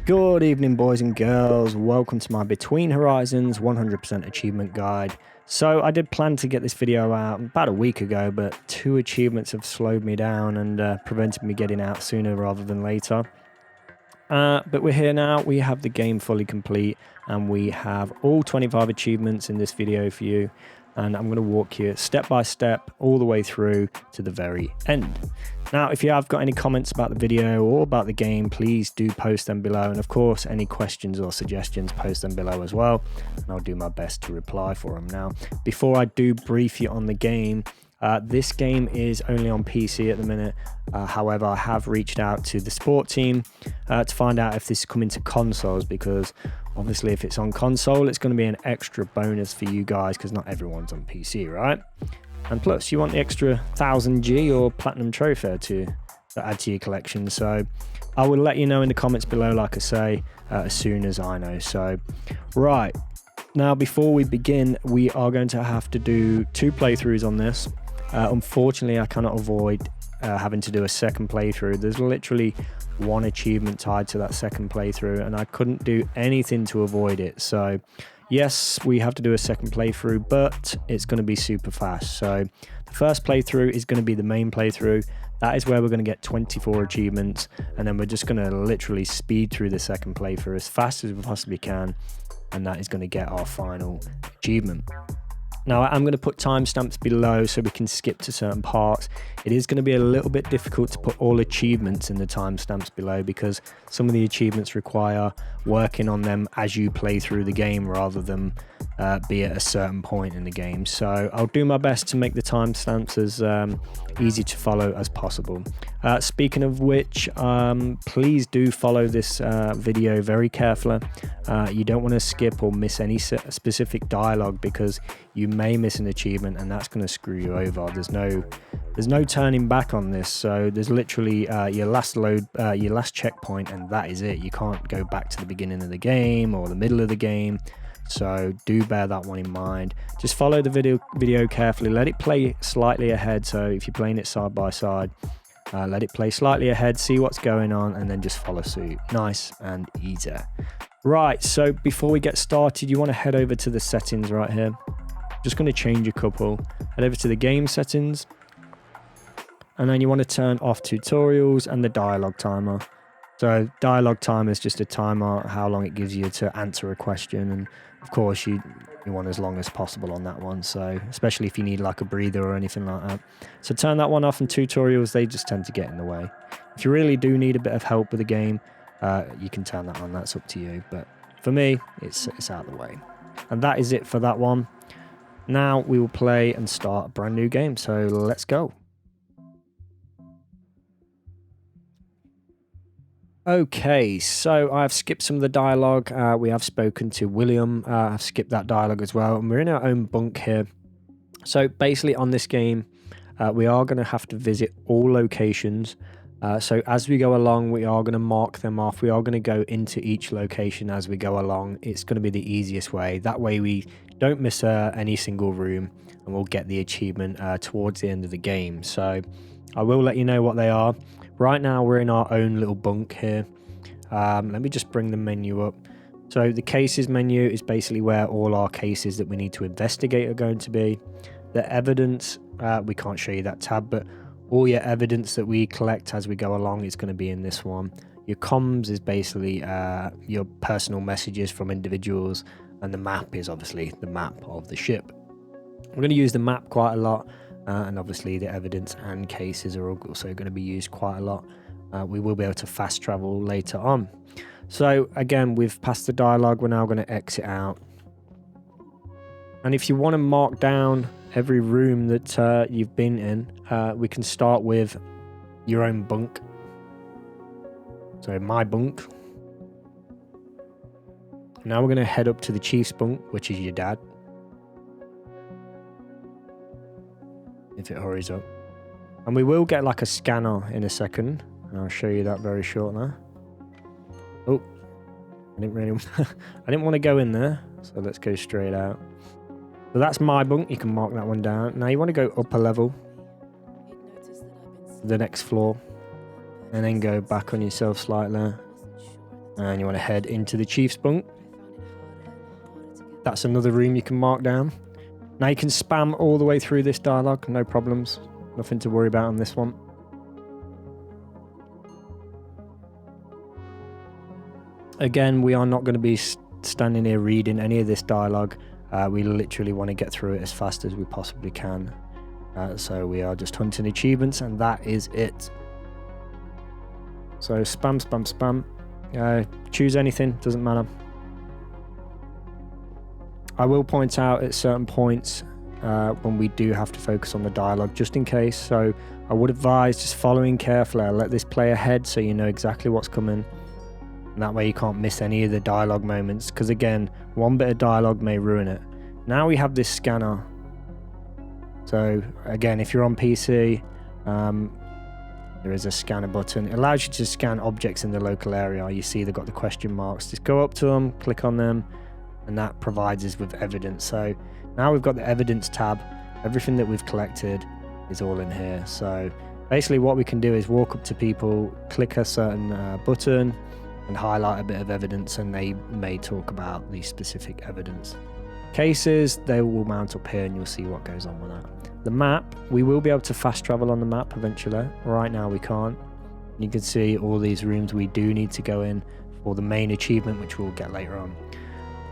Good evening, boys and girls. Welcome to my Between Horizons 100% achievement guide. So I did plan to get this video out about a week ago, but 2 achievements have slowed me down and prevented me getting out sooner rather than later. But we're here now. We have the game fully complete and we have all 25 achievements in this video for you. And I'm going to walk you step by step all the way through to the very end. Now, if you have got any comments about the video or about the game, please do post them below. And of course, any questions or suggestions, post them below as well. And I'll do my best to reply for them. Now, before I do brief you on the game, this game is only on PC at the minute. However, I have reached out to the support team to find out if this is coming to consoles, because obviously if it's on console, it's going to be an extra bonus for you guys because not everyone's on PC, right? And plus, you want the extra 1000G or Platinum Trophy to add to your collection. So I will let you know in the comments below, like I say, as soon as I know. So, right. Now, before we begin, we are going to have to do 2 playthroughs on this. Unfortunately, I cannot avoid having to do a second playthrough. There's literally 1 achievement tied to that second playthrough, and I couldn't do anything to avoid it. So yes, we have to do a second playthrough, but it's going to be super fast. So the first playthrough is going to be the main playthrough. That is where we're going to get 24 achievements, and then we're just going to literally speed through the second playthrough as fast as we possibly can, and that is going to get our final achievement. Now, I'm going to put timestamps below so we can skip to certain parts. It is going to be a little bit difficult to put all achievements in the timestamps below because some of the achievements require working on them as you play through the game rather than be at a certain point in the game. So I'll do my best to make the timestamps as easy to follow as possible. Speaking of which, please do follow this video very carefully. You don't want to skip or miss any specific dialogue because you may miss an achievement and that's going to screw you over. There's no turning back on this. So there's literally your last checkpoint, and that is it. You can't go back to the beginning of the game or the middle of the game. So do bear that one in mind. Just follow the video carefully. Let it play slightly ahead. So if you're playing it side by side, let it play slightly ahead, see what's going on, and then just follow suit. Nice and easy. Right, so before we get started, you want to head over to the settings right here. Just going to change a couple. Head over to the game settings, and then you want to turn off tutorials and the dialogue timer. So dialogue timer is just a timer, how long it gives you to answer a question, and of course you want as long as possible on that one, so especially if you need like a breather or anything like that. So turn that one off, and tutorials, they just tend to get in the way. If you really do need a bit of help with the game, you can turn that on, that's up to you, but for me it's out of the way. And that is it for that one. Now we will play and start a brand new game, so let's go. Okay, so I've skipped some of the dialogue. We have spoken to William. I've skipped that dialogue as well, and we're in our own bunk here. So basically on this game, we are going to have to visit all locations. So as we go along, we are going to mark them off. We are going to go into each location as we go along. It's going to be the easiest way. That way we don't miss any single room, and we'll get the achievement towards the end of the game. So I will let you know what they are. Right now we're in our own little bunk here. Let me just bring the menu up. So the cases menu is basically where all our cases that we need to investigate are going to be. The evidence, we can't show you that tab, but all your evidence that we collect as we go along is going to be in this one. Your comms is basically your personal messages from individuals, and the map is obviously the map of the ship. We're going to use the map quite a lot. And obviously the evidence and cases are also going to be used quite a lot. We will be able to fast travel later on. So again, we've passed the dialogue. We're now going to exit out. And if you want to mark down every room that you've been in, we can start with your own bunk. So my bunk. Now we're going to head up to the chief's bunk, which is your dad. If it hurries up, and we will get like a scanner in a second, and I'll show you that very shortly. Oh, I didn't want to go in there, so let's go straight out. So that's my bunk. You can mark that one down. Now you want to go up a level, the next floor, and then go back on yourself slightly, And you want to head into the chief's bunk. That's another room you can mark down. Now you can spam all the way through this dialogue, no problems. Nothing to worry about on this one. Again, we are not going to be standing here reading any of this dialogue. We literally want to get through it as fast as we possibly can. So we are just hunting achievements, and that is it. So spam, spam, spam. Choose anything, doesn't matter. I will point out at certain points when we do have to focus on the dialogue, just in case. So I would advise just following carefully. I'll let this play ahead so you know exactly what's coming. And that way you can't miss any of the dialogue moments, because again, one bit of dialogue may ruin it. Now we have this scanner. So again, if you're on PC, there is a scanner button. It allows you to scan objects in the local area. You see they've got the question marks. Just go up to them, click on them, and that provides us with evidence. So now we've got the evidence tab. Everything that we've collected is all in here. So basically what we can do is walk up to people, click a certain button, and highlight a bit of evidence, and they may talk about the specific evidence. Cases, they will mount up here and you'll see what goes on with that. The map, we will be able to fast travel on the map eventually. Right now we can't. You can see all these rooms we do need to go in for the main achievement, which we'll get later on.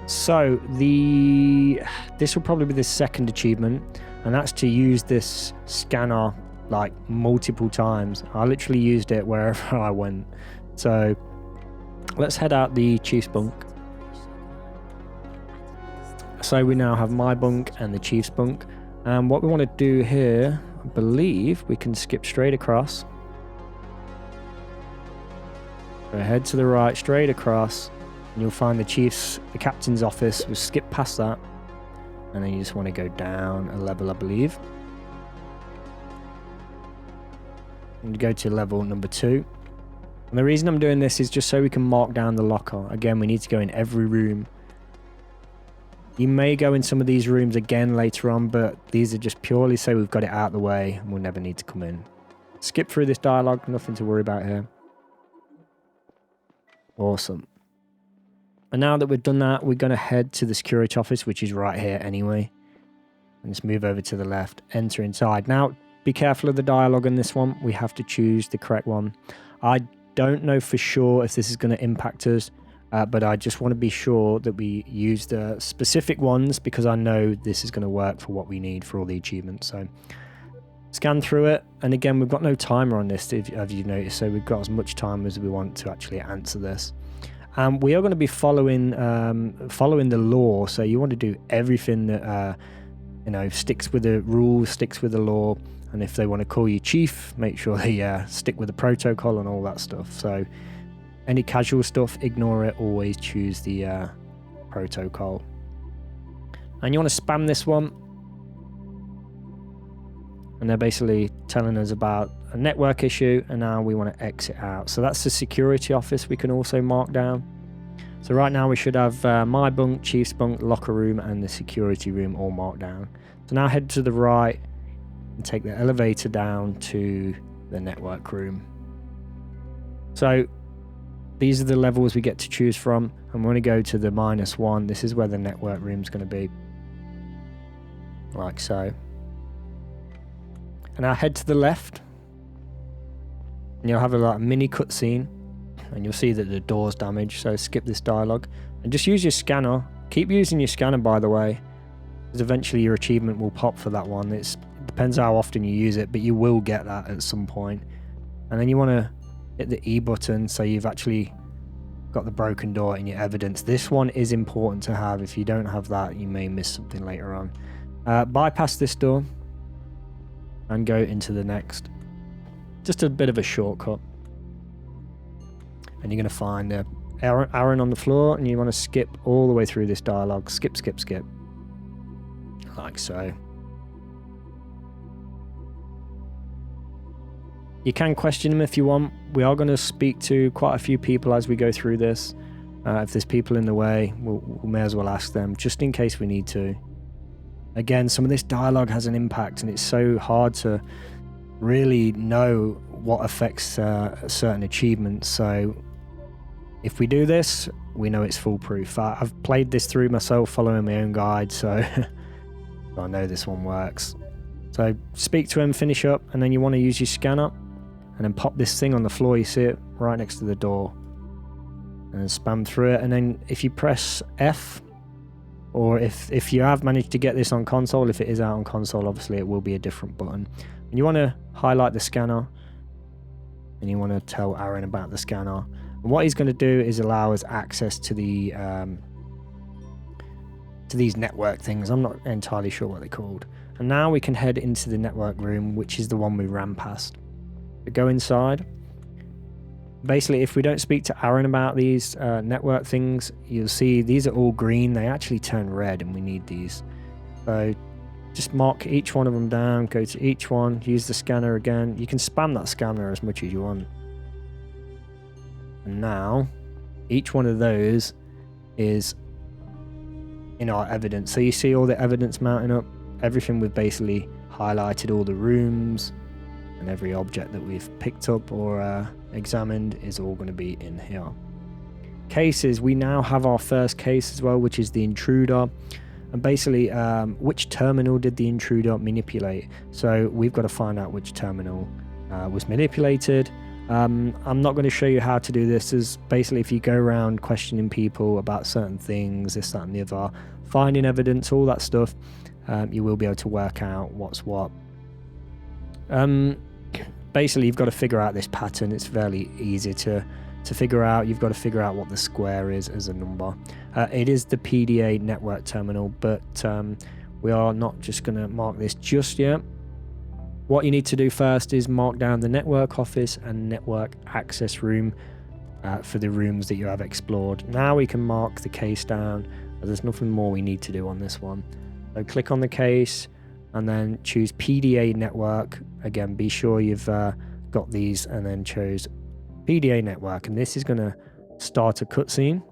So this will probably be the second achievement, and that's to use this scanner like multiple times. I literally used it wherever I went. So let's head out the chief's bunk. So we now have my bunk and the chief's bunk. And what we want to do here, I believe we can skip straight across. So head to the right, straight across, and you'll find the captain's office. We'll skip past that. And then you just want to go down a level, I believe. And go to level number 2. And the reason I'm doing this is just so we can mark down the locker. Again, we need to go in every room. You may go in some of these rooms again later on, but these are just purely so we've got it out of the way and we'll never need to come in. Skip through this dialogue, nothing to worry about here. Awesome. And now that we've done that, we're going to head to the security office, which is right here anyway. And just move over to the left, enter inside. Now, be careful of the dialogue in this one. We have to choose the correct one. I don't know for sure if this is going to impact us, but I just want to be sure that we use the specific ones, because I know this is going to work for what we need for all the achievements. So scan through it, and again, we've got no timer on this, if you've noticed, so we've got as much time as we want to actually answer this. We are going to be following the law, so you want to do everything that sticks with the rules, sticks with the law. And if they want to call you chief, make sure they stick with the protocol and all that stuff. So any casual stuff, ignore it. Always choose the protocol. And you want to spam this one. And they're basically telling us about a network issue, and now we want to exit out. So that's the security office we can also mark down. So right now we should have my bunk, chief's bunk, locker room, and the security room all marked down. So now head to the right and take the elevator down to the network room. So these are the levels we get to choose from. I'm going to go to the -1. This is where the network room is going to be. Like so. And now head to the left. And you'll have a mini cutscene. And you'll see that the door's damaged. So skip this dialogue. And just use your scanner. Keep using your scanner, by the way. Because eventually your achievement will pop for that one. It depends how often you use it, but you will get that at some point. And then you want to hit the E button, so you've actually got the broken door in your evidence. This one is important to have. If you don't have that, you may miss something later on. Bypass this door and go into the next. Just a bit of a shortcut. And you're going to find Aaron on the floor, and you want to skip all the way through this dialogue. Skip, skip, skip. Like so. You can question him if you want. We are going to speak to quite a few people as we go through this. If there's people in the way, we may as well ask them, just in case we need to. Again, some of this dialogue has an impact, and it's so hard to really know what affects certain achievements. So If we do this, we know it's foolproof. I've played this through myself following my own guide, so I know this one works. So speak to him, finish up, and then you want to use your scanner and then pop this thing on the floor. You see it right next to the door, and then spam through it. And then if you press F, or if you have managed to get this on console, if it is out on console, obviously it will be a different button. And you want to highlight the scanner, and you want to tell Aaron about the scanner. And what he's going to do is allow us access to the to these network things. I'm not entirely sure what they're called. And now we can head into the network room, which is the one we ran past. We go inside. Basically, if we don't speak to Aaron about these network things, you'll see these are all green. They actually turn red, and we need these. So just mark each one of them down, go to each one, use the scanner again. You can spam that scanner as much as you want. And now, each one of those is in our evidence. So you see all the evidence mounting up. Everything we've basically highlighted, all the rooms, and every object that we've picked up or examined is all going to be in here. Cases, we now have our first case as well, which is the intruder. And basically, which terminal did the intruder manipulate? So we've got to find out which terminal was manipulated. I'm not going to show you how to do this. Is basically if you go around questioning people about certain things, this, that, and the other, finding evidence, all that stuff, you will be able to work out what's what. Basically, you've got to figure out this pattern. It's fairly easy to figure out. You've got to figure out what the square is as a number. It is the PDA network terminal, but we are not just going to mark this just yet. What you need to do first is mark down the network office and network access room for the rooms that you have explored. Now we can mark the case down, but there's nothing more we need to do on this one. So click on the case and then choose PDA network. Again, be sure you've got these and then choose PDA network. And this is going to start a cutscene.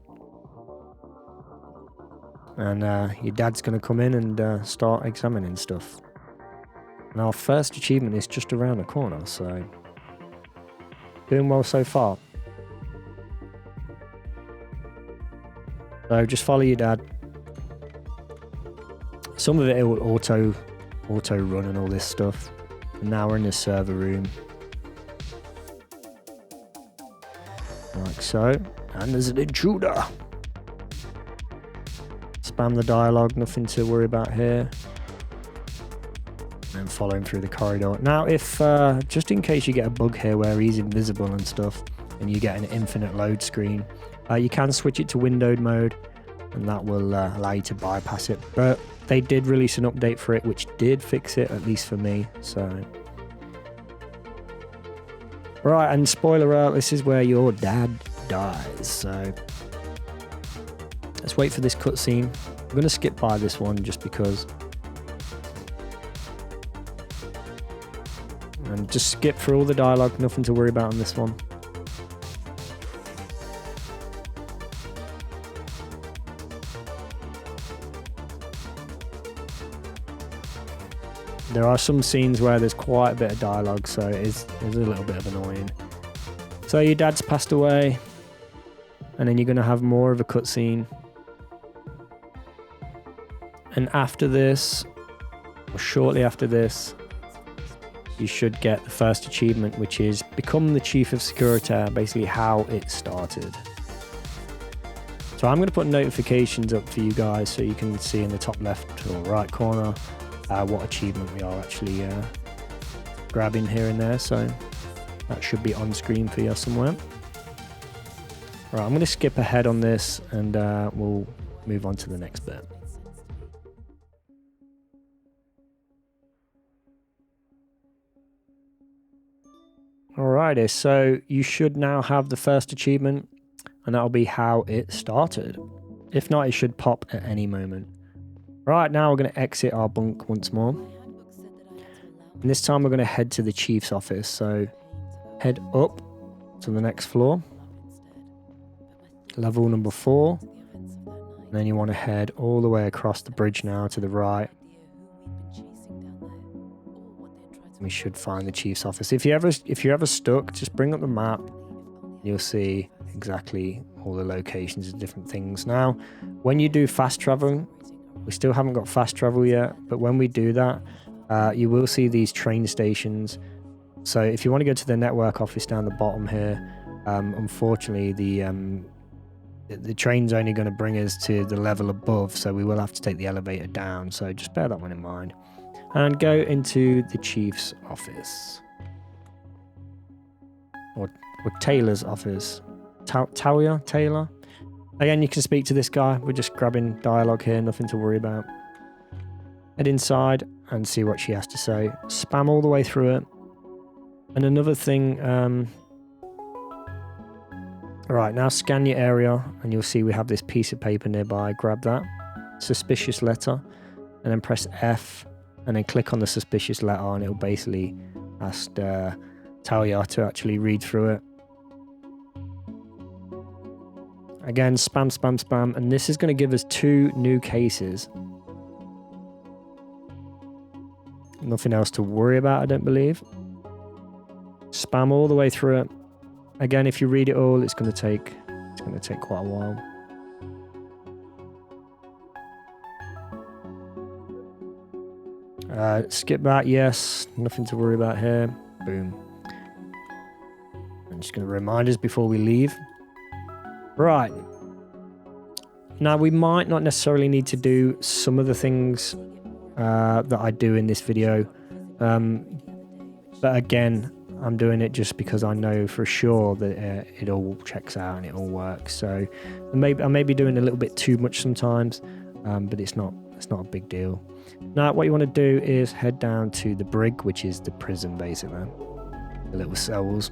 And your dad's going to come in and start examining stuff. And our first achievement is just around the corner, so doing well so far. So just follow your dad. Some of it will auto run and all this stuff. And now we're in the server room. Like so. And there's an intruder. Spam the dialogue, nothing to worry about here. And following through the corridor. Now, if just in case you get a bug here where he's invisible and stuff, and you get an infinite load screen, you can switch it to windowed mode, and that will allow you to bypass it. But they did release an update for it, which did fix it, at least for me. So, right, and spoiler alert: this is where your dad dies. So, let's wait for this cutscene. I'm going to skip by this one just because. And just skip through all the dialogue, nothing to worry about on this one. There are some scenes where there's quite a bit of dialogue, so it's a little bit of annoying. So your dad's passed away, and then you're going to have more of a cutscene. And after this, or shortly after this, you should get the first achievement, which is become the chief of security, basically how it started. So I'm going to put notifications up for you guys so you can see in the top left or right corner what achievement we are actually grabbing here and there. So that should be on screen for you somewhere. Right, I'm going to skip ahead on this and we'll move on to the next bit. Alrighty, so you should now have the first achievement, and that'll be how it started. If not, it should pop at any moment. Right, now we're going to exit our bunk once more. And this time we're going to head to the chief's office, so head up to the next floor. Level number 4. And then you want to head all the way across the bridge now to the right. We should find the chief's office. If you're ever stuck, just bring up the map. You'll see exactly all the locations of different things. Now, when you do fast travel, we still haven't got fast travel yet, but when we do that, you will see these train stations. So if you want to go to the network office down the bottom here, unfortunately the train's only going to bring us to the level above, so we will have to take the elevator down, so just bear that one in mind. And go into the chief's office. Or Taylor's office. Taylor? Again, you can speak to this guy. We're just grabbing dialogue here, nothing to worry about. Head inside and see what she has to say. Spam all the way through it. And another thing, alright, now scan your area and you'll see we have this piece of paper nearby. Grab that. Suspicious letter. And then press F. And then click on the suspicious letter and it'll basically ask Talia to actually read through it. Again, spam, spam, spam. And this is going to give us 2 new cases. Nothing else to worry about, I don't believe. Spam all the way through it. Again, if you read it all, it's going to take quite a while. Skip that, yes. Nothing to worry about here. Boom. I'm just going to remind us before we leave. Right. Now, we might not necessarily need to do some of the things that I do in this video. But again, I'm doing it just because I know for sure that it all checks out and it all works. So I may be doing a little bit too much sometimes, but it's not a big deal. Now, what you want to do is head down to the brig, which is the prison, basically. The little cells.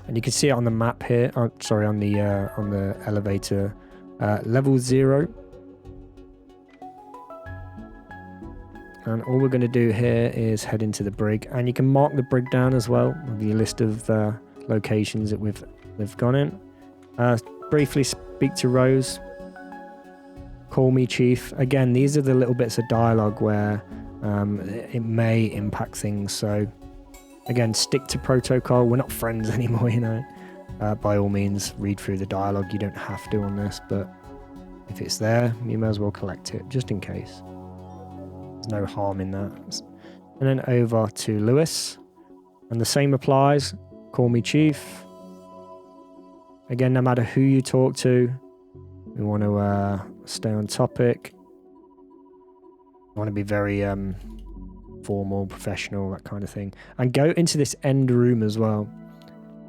And you can see it on the map here. Oh, sorry, on the elevator. Level 0. And all we're going to do here is head into the brig. And you can mark the brig down as well with your list of locations that we've gone in. Briefly speak to Rose. Call me chief. Again, these are the little bits of dialogue where it may impact things. So again, stick to protocol. We're not friends anymore, you know. By all means, read through the dialogue. You don't have to on this, but if it's there, you may as well collect it, just in case. There's no harm in that. And then over to Lewis. And the same applies. Call me chief. Again, no matter who you talk to, we want to stay on topic. We want to be very formal, professional, that kind of thing. And go into this end room as well.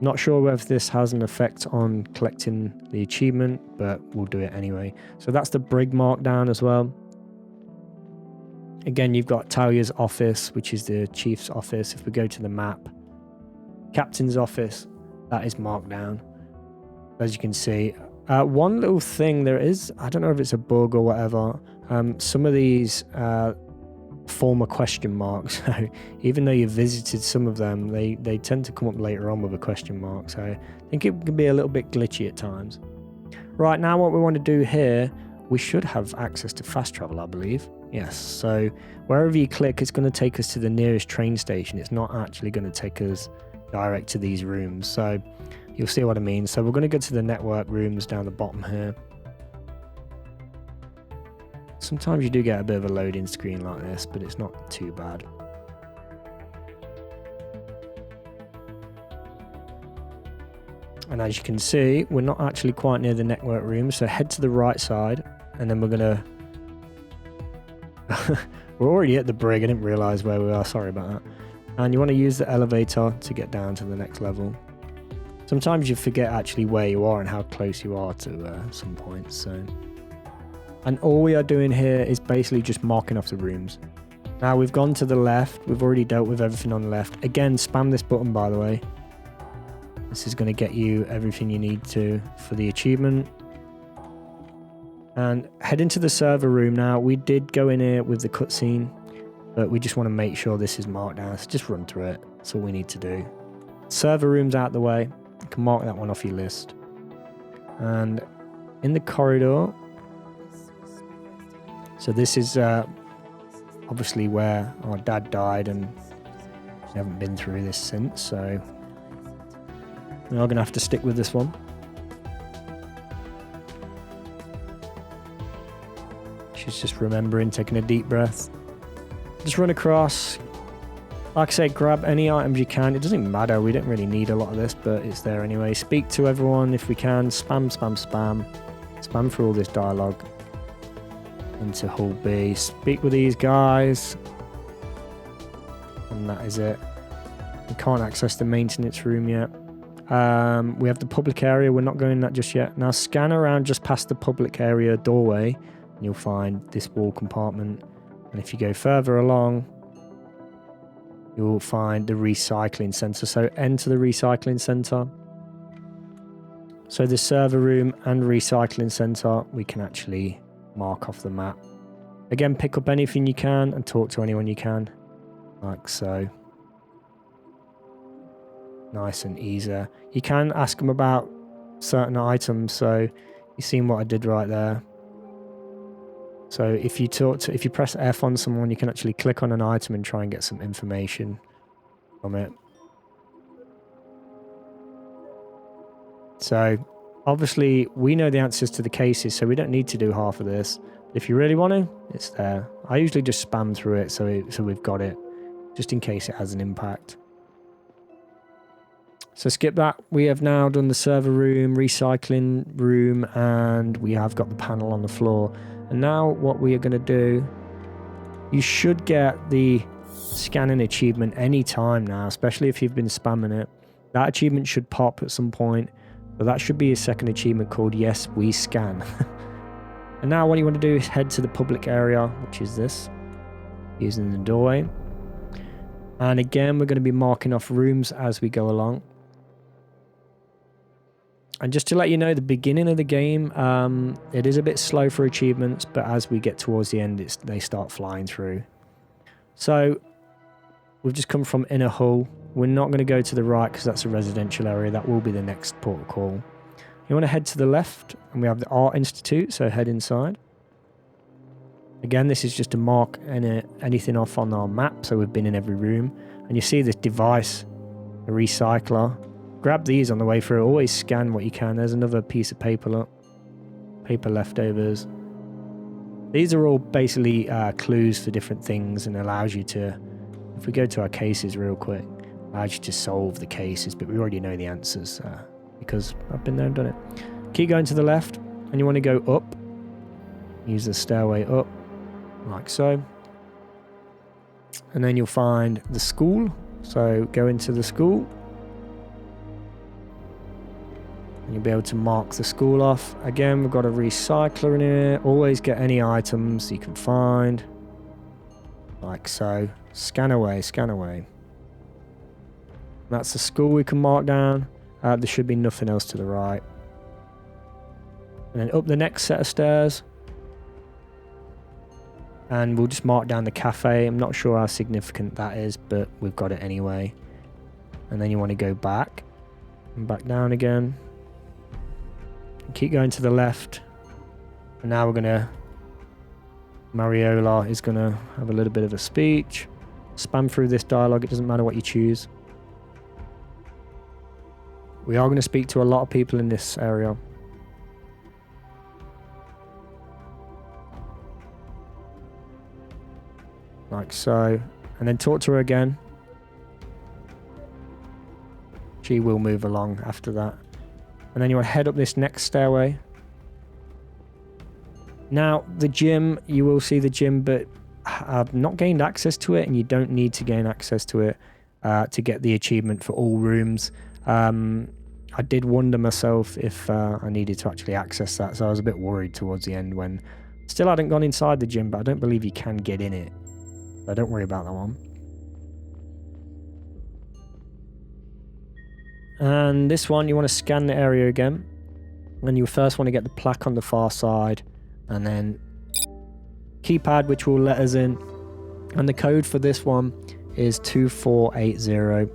Not sure whether this has an effect on collecting the achievement, but we'll do it anyway. So that's the brig mark down as well. Again, you've got Talia's office, which is the chief's office. If we go to the map, captain's office, that is marked down. As you can see, one little thing there is, I don't know if it's a bug or whatever, some of these form a question mark. So even though you visited some of them, they tend to come up later on with a question mark. So I think it can be a little bit glitchy at times. Right, now what we want to do here, we should have access to fast travel, I believe. Yes, so wherever you click, it's going to take us to the nearest train station. It's not actually going to take us direct to these rooms. So you'll see what I mean. So we're going to go to the network rooms down the bottom here. Sometimes you do get a bit of a loading screen like this, but it's not too bad. And as you can see, we're not actually quite near the network room, so head to the right side, and then we're gonna... We're already at the brig, I didn't realise where we are, sorry about that. And you want to use the elevator to get down to the next level. Sometimes you forget actually where you are and how close you are to some points, so... And all we are doing here is basically just marking off the rooms. Now we've gone to the left, we've already dealt with everything on the left. Again, spam this button, by the way. This is going to get you everything you need to for the achievement. And head into the server room now. We did go in here with the cutscene, but we just want to make sure this is marked down. So just run through it. That's all we need to do. Server room's out the way. You can mark that one off your list. And in the corridor... So this is obviously where our dad died, and we haven't been through this since, so We are going to have to stick with this one. She's just remembering, taking a deep breath. Just run across. Like I say, grab any items you can. It doesn't matter. We don't really need a lot of this, but it's there anyway. Speak to everyone if we can. Spam, spam, spam. Spam through all this dialogue. Into Hall B. Speak with these guys. And that is it. We can't access the maintenance room yet. We have the public area. We're not going in that just yet. Now scan around just past the public area doorway. And you'll find this wall compartment. And if you go further along, you'll find the recycling center. So enter the recycling center. So the server room and recycling center, we can actually mark off the map. Again, pick up anything you can and talk to anyone you can. Like so. Nice and easy. You can ask them about certain items. So you've seen what I did right there. So if you press F on someone, you can actually click on an item and try and get some information from it. So obviously we know the answers to the cases, so we don't need to do half of this. If you really want to, it's there. I usually just spam through it so we've got it, just in case it has an impact. So skip that. We have now done the server room, recycling room, and we have got the panel on the floor. And now what we are going to do, you should get the scanning achievement anytime now, especially if you've been spamming it. That achievement should pop at some point, but that should be a second achievement called Yes, We Scan. And now what you want to do is head to the public area, which is this, using the doorway. And again, we're going to be marking off rooms as we go along. And just to let you know, the beginning of the game, it is a bit slow for achievements, but as we get towards the end, they start flying through. So we've just come from Inner Hull. We're not going to go to the right because that's a residential area. That will be the next port of call. You want to head to the left, and we have the Art Institute, so head inside. Again, this is just to mark anything off on our map, so we've been in every room. And you see this device, a recycler. Grab these on the way through. Always scan what you can. There's another piece of paper leftovers. These are all basically clues for different things and allows you to, if we go to our cases real quick, allows you to solve the cases, but we already know the answers because I've been there and done it. Keep going to the left and you want to go up. Use the stairway up like so. And then you'll find the school. So go into the school. You'll be able to mark the school off. Again, we've got a recycler in here. Always get any items you can find. Like so. Scan away, scan away. That's the school we can mark down. There should be nothing else to the right. And then up the next set of stairs. And we'll just mark down the cafe. I'm not sure how significant that is, but we've got it anyway. And then you want to go back. And back down again. Keep going to the left. And now we're going to... Mariola is going to have a little bit of a speech. Spam through this dialogue. It doesn't matter what you choose. We are going to speak to a lot of people in this area. Like so. And then talk to her again. She will move along after that. And then you want to head up this next stairway. Now, the gym, you will see the gym, but I've not gained access to it, and you don't need to gain access to it to get the achievement for all rooms. I did wonder myself if I needed to actually access that, so I was a bit worried towards the end when... Still hadn't gone inside the gym, but I don't believe you can get in it. So don't worry about that one. And this one, you want to scan the area again. And you first want to get the plaque on the far side. And then keypad, which will let us in. And the code for this one is 2480.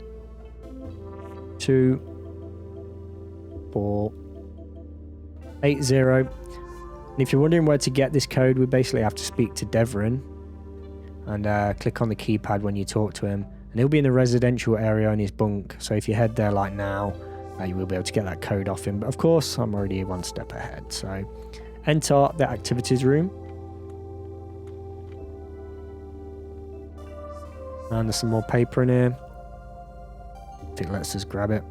2480. And if you're wondering where to get this code, we basically have to speak to Devrin. And click on the keypad when you talk to him. And he'll be in the residential area in his bunk. So if you head there like now, you will be able to get that code off him. But of course, I'm already one step ahead. So enter the activities room. And there's some more paper in here. I think let's just grab it.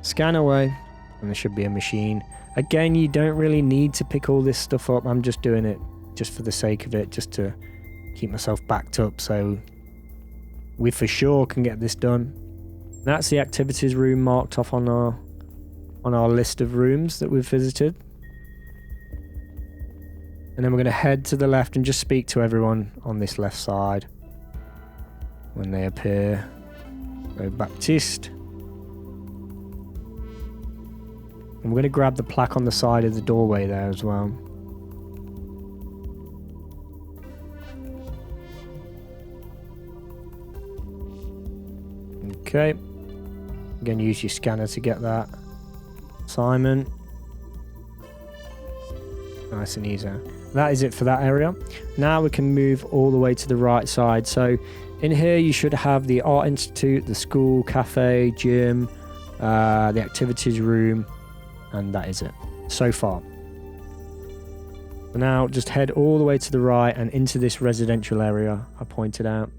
Scan away. And there should be a machine. Again, you don't really need to pick all this stuff up. I'm just doing it just for the sake of it, just to keep myself backed up so we for sure can get this done. That's the activities room marked off on our list of rooms that we've visited. And then we're going to head to the left and just speak to everyone on this left side when they appear. So Baptiste. And we're going to grab the plaque on the side of the doorway there as well. Okay. Again, use your scanner to get that. Simon. Nice and easy. That is it for that area. Now we can move all the way to the right side. So in here you should have the Art Institute, the school, cafe, gym, the activities room, and that is it so far. Now just head all the way to the right and into this residential area I pointed out.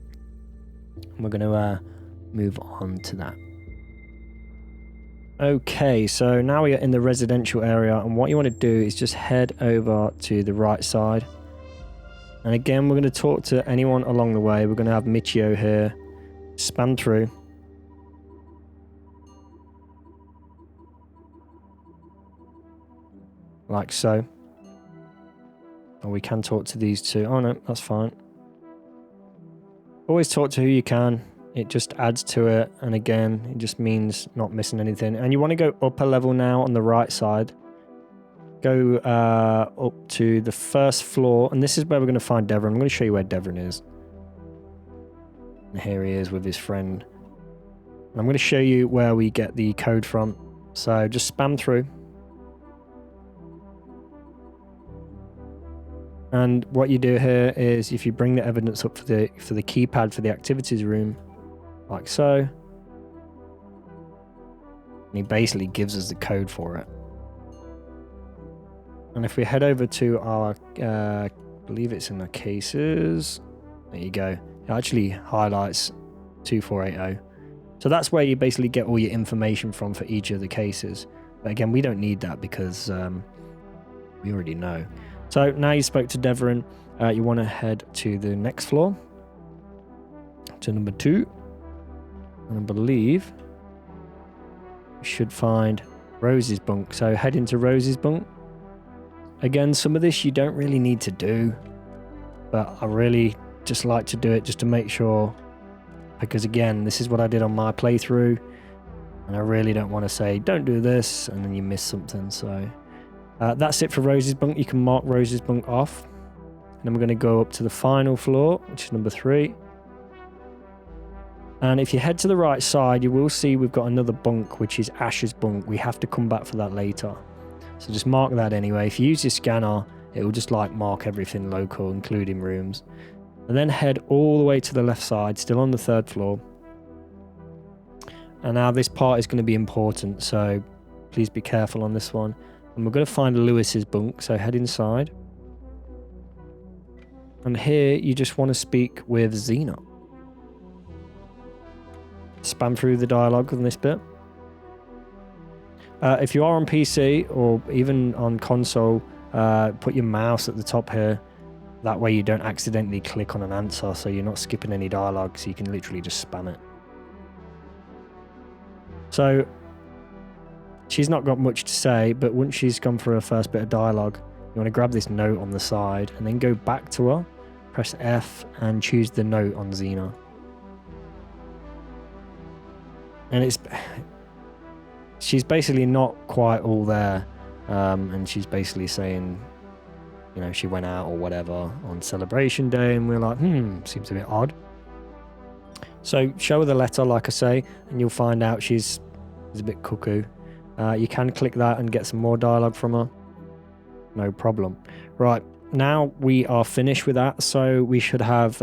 And we're going to move on to that. Okay, so now we are in the residential area, and what you want to do is just head over to the right side. And again, we're going to talk to anyone along the way. We're going to have Michio here. Span through. Like so. And we can talk to these two. Oh no, that's fine. Always talk to who you can. It just adds to it, and again, it just means not missing anything. And you want to go up a level now on the right side. Go up to the first floor, and this is where we're going to find Devon. I'm going to show you where Devon is. And here he is with his friend. And I'm going to show you where we get the code from. So just spam through. And what you do here is, if you bring the evidence up for the keypad for the activities room, like so, and he basically gives us the code for it. And if we head over to our, I believe it's in the cases, there you go. It actually highlights 2480. So that's where you basically get all your information from for each of the cases. But again, we don't need that because we already know. So now you spoke to Devon, you want to head to the next floor, to number 2. And I believe you should find Rose's bunk. So head into Rose's bunk. Again, some of this you don't really need to do, but I really just like to do it just to make sure, because again, this is what I did on my playthrough, and I really don't want to say don't do this and then you miss something. So that's it for Rose's bunk. You can mark Rose's bunk off, and then we're going to go up to the final floor, which is number 3. And if you head to the right side, you will see we've got another bunk, which is Ash's bunk. We have to come back for that later. So just mark that anyway. If you use your scanner, it will just like mark everything local, including rooms. And then head all the way to the left side, still on the 3rd floor. And now this part is going to be important, so please be careful on this one. And we're going to find Lewis's bunk, so head inside. And here you just want to speak with Xena. Spam through the dialogue on this bit. If you are on PC or even on console, put your mouse at the top here. That way you don't accidentally click on an answer, so you're not skipping any dialogue, so you can literally just spam it. So she's not got much to say, but once she's gone through her first bit of dialogue, you want to grab this note on the side and then go back to her, press F and choose the note on Xena. And she's basically not quite all there, and she's basically saying, you know, she went out or whatever on Celebration Day, and we're like, seems a bit odd. So show her the letter, like I say, and you'll find out she's a bit cuckoo. You can click that and get some more dialogue from her. No problem. Right, now we are finished with that, so we should have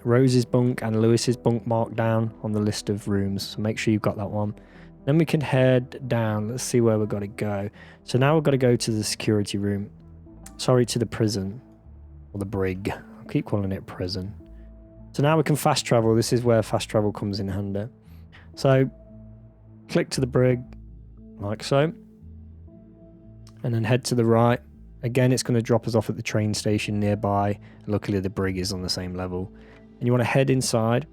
Rose's bunk and Lewis's bunk marked down on the list of rooms, so make sure you've got that one. Then we can head down. Let's see where we've got to go. So now we've got to go to the security room. Sorry, to the prison. Or the brig. I keep calling it prison. So now we can fast travel. This is where fast travel comes in handy. So click to the brig, like so. And then head to the right. Again, it's going to drop us off at the train station nearby. Luckily, the brig is on the same level. And you want to head inside.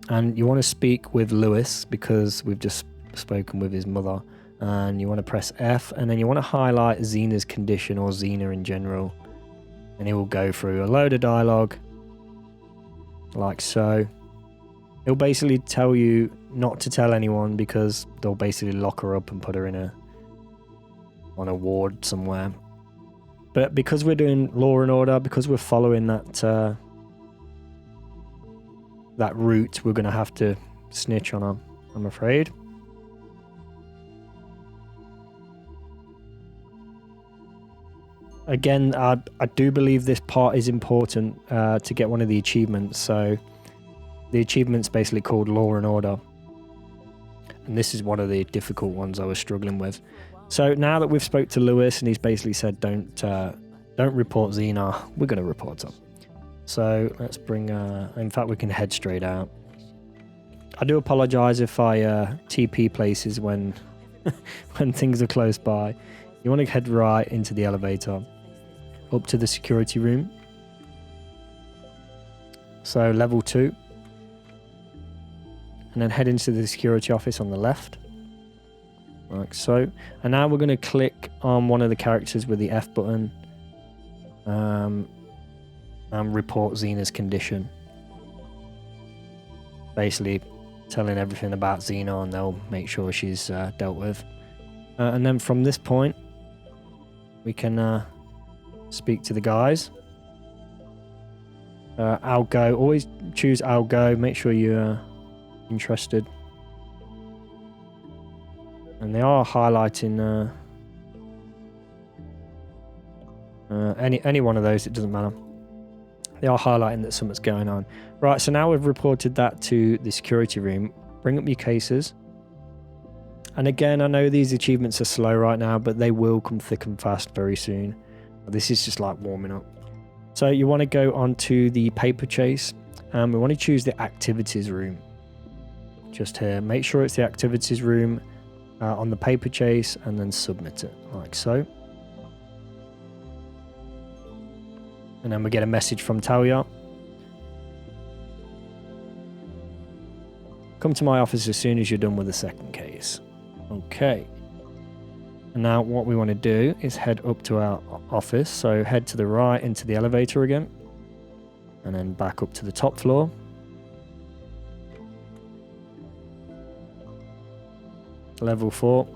And you want to speak with Lewis because we've just spoken with his mother. And you want to press F. And then you want to highlight Xena's condition or Xena in general. And it will go through a load of dialogue. Like so. It'll basically tell you not to tell anyone because they'll basically lock her up and put her in on a ward somewhere. But because we're doing law and order, because we're following that that route, we're going to have to snitch on her, I'm afraid. Again, I do believe this part is important to get one of the achievements. So the achievement's basically called Law and Order. And this is one of the difficult ones I was struggling with. So now that we've spoke to Lewis and he's basically said don't report Xena, we're going to report her. So let's bring in fact we can head straight out. I do apologize if I TP places when when things are close by. You want to head right into the elevator up to the security room. So level 2. And then head into the security office on the left. Like so. And now we're going to click on one of the characters with the F button. And report Xena's condition. Basically telling everything about Xena and they'll make sure she's dealt with. And then from this point, we can speak to the guys. I'll go. Always choose I'll go. Make sure you're interested. And they are highlighting any one of those, it doesn't matter. They are highlighting that something's going on. Right, so now we've reported that to the security room. Bring up your cases. And again, I know these achievements are slow right now, but they will come thick and fast very soon. This is just like warming up. So you want to go onto the paper chase. And we want to choose the activities room. Just here. Make sure it's the activities room on the paper chase and then submit it like so. And then we get a message from Talia. Come to my office as soon as you're done with the second case. Okay. And now what we want to do is head up to our office. So head to the right into the elevator again. And then back up to the top floor. Level 4.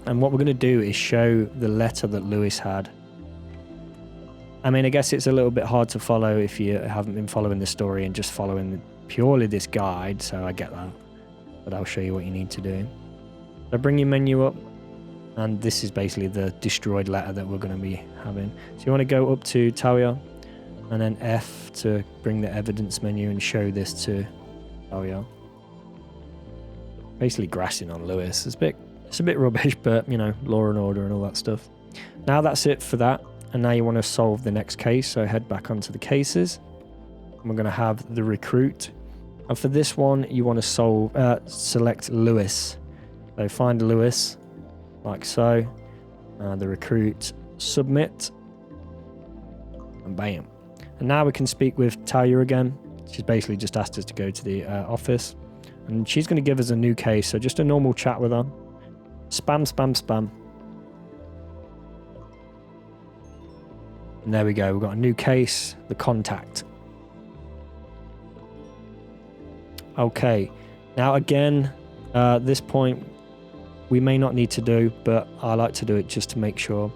And what we're going to do is show the letter that Lewis had. I mean, I guess it's a little bit hard to follow if you haven't been following the story and just following purely this guide, so I get that. But I'll show you what you need to do. So bring your menu up, and this is basically the destroyed letter that we're going to be having. So you want to go up to Talia, and then F to bring the evidence menu and show this to Talia. Basically grassing on Lewis. It's a bit rubbish, but, you know, law and order and all that stuff. Now that's it for that. And now you want to solve the next case, so head back onto the cases. And we're going to have the recruit. And for this one, you want to select Lewis. So find Lewis, like so. The recruit, submit. And bam. And now we can speak with Talia again. She's basically just asked us to go to the office. And she's going to give us a new case, so just a normal chat with her. Spam, spam, spam. And there we go, we've got a new case, the contact. Okay, now again, this point we may not need to do, but I like to do it just to make sure.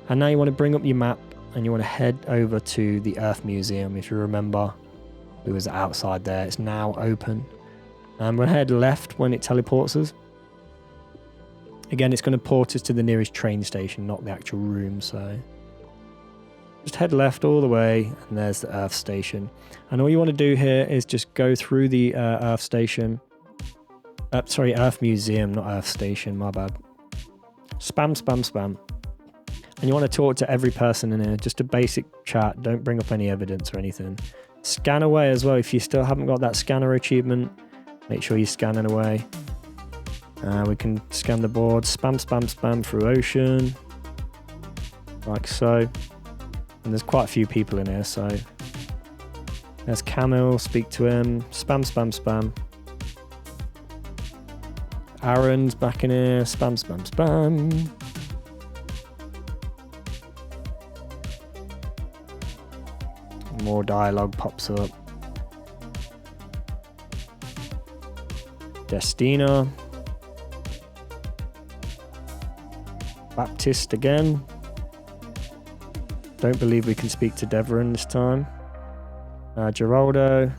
And now you want to bring up your map and you want to head over to the Earth Museum. If you remember, it was outside there, it's now open. And we'll head left when it teleports us. Again, it's going to port us to the nearest train station, not the actual room, so... Just head left all the way, and there's the Earth Station. And all you want to do here is just go through the Earth Station. Sorry, Earth Museum, not Earth Station, my bad. Spam, spam, spam. And you want to talk to every person in here, just a basic chat. Don't bring up any evidence or anything. Scan away as well. If you still haven't got that scanner achievement, make sure you're scanning away. We can scan the board. Spam, spam, spam through ocean. Like so. And there's quite a few people in here, so... There's Camille, speak to him. Spam, spam, spam. Aaron's back in here. Spam, spam, spam. More dialogue pops up. Destina. Baptiste again. Don't believe we can speak to Devon this time. Geraldo.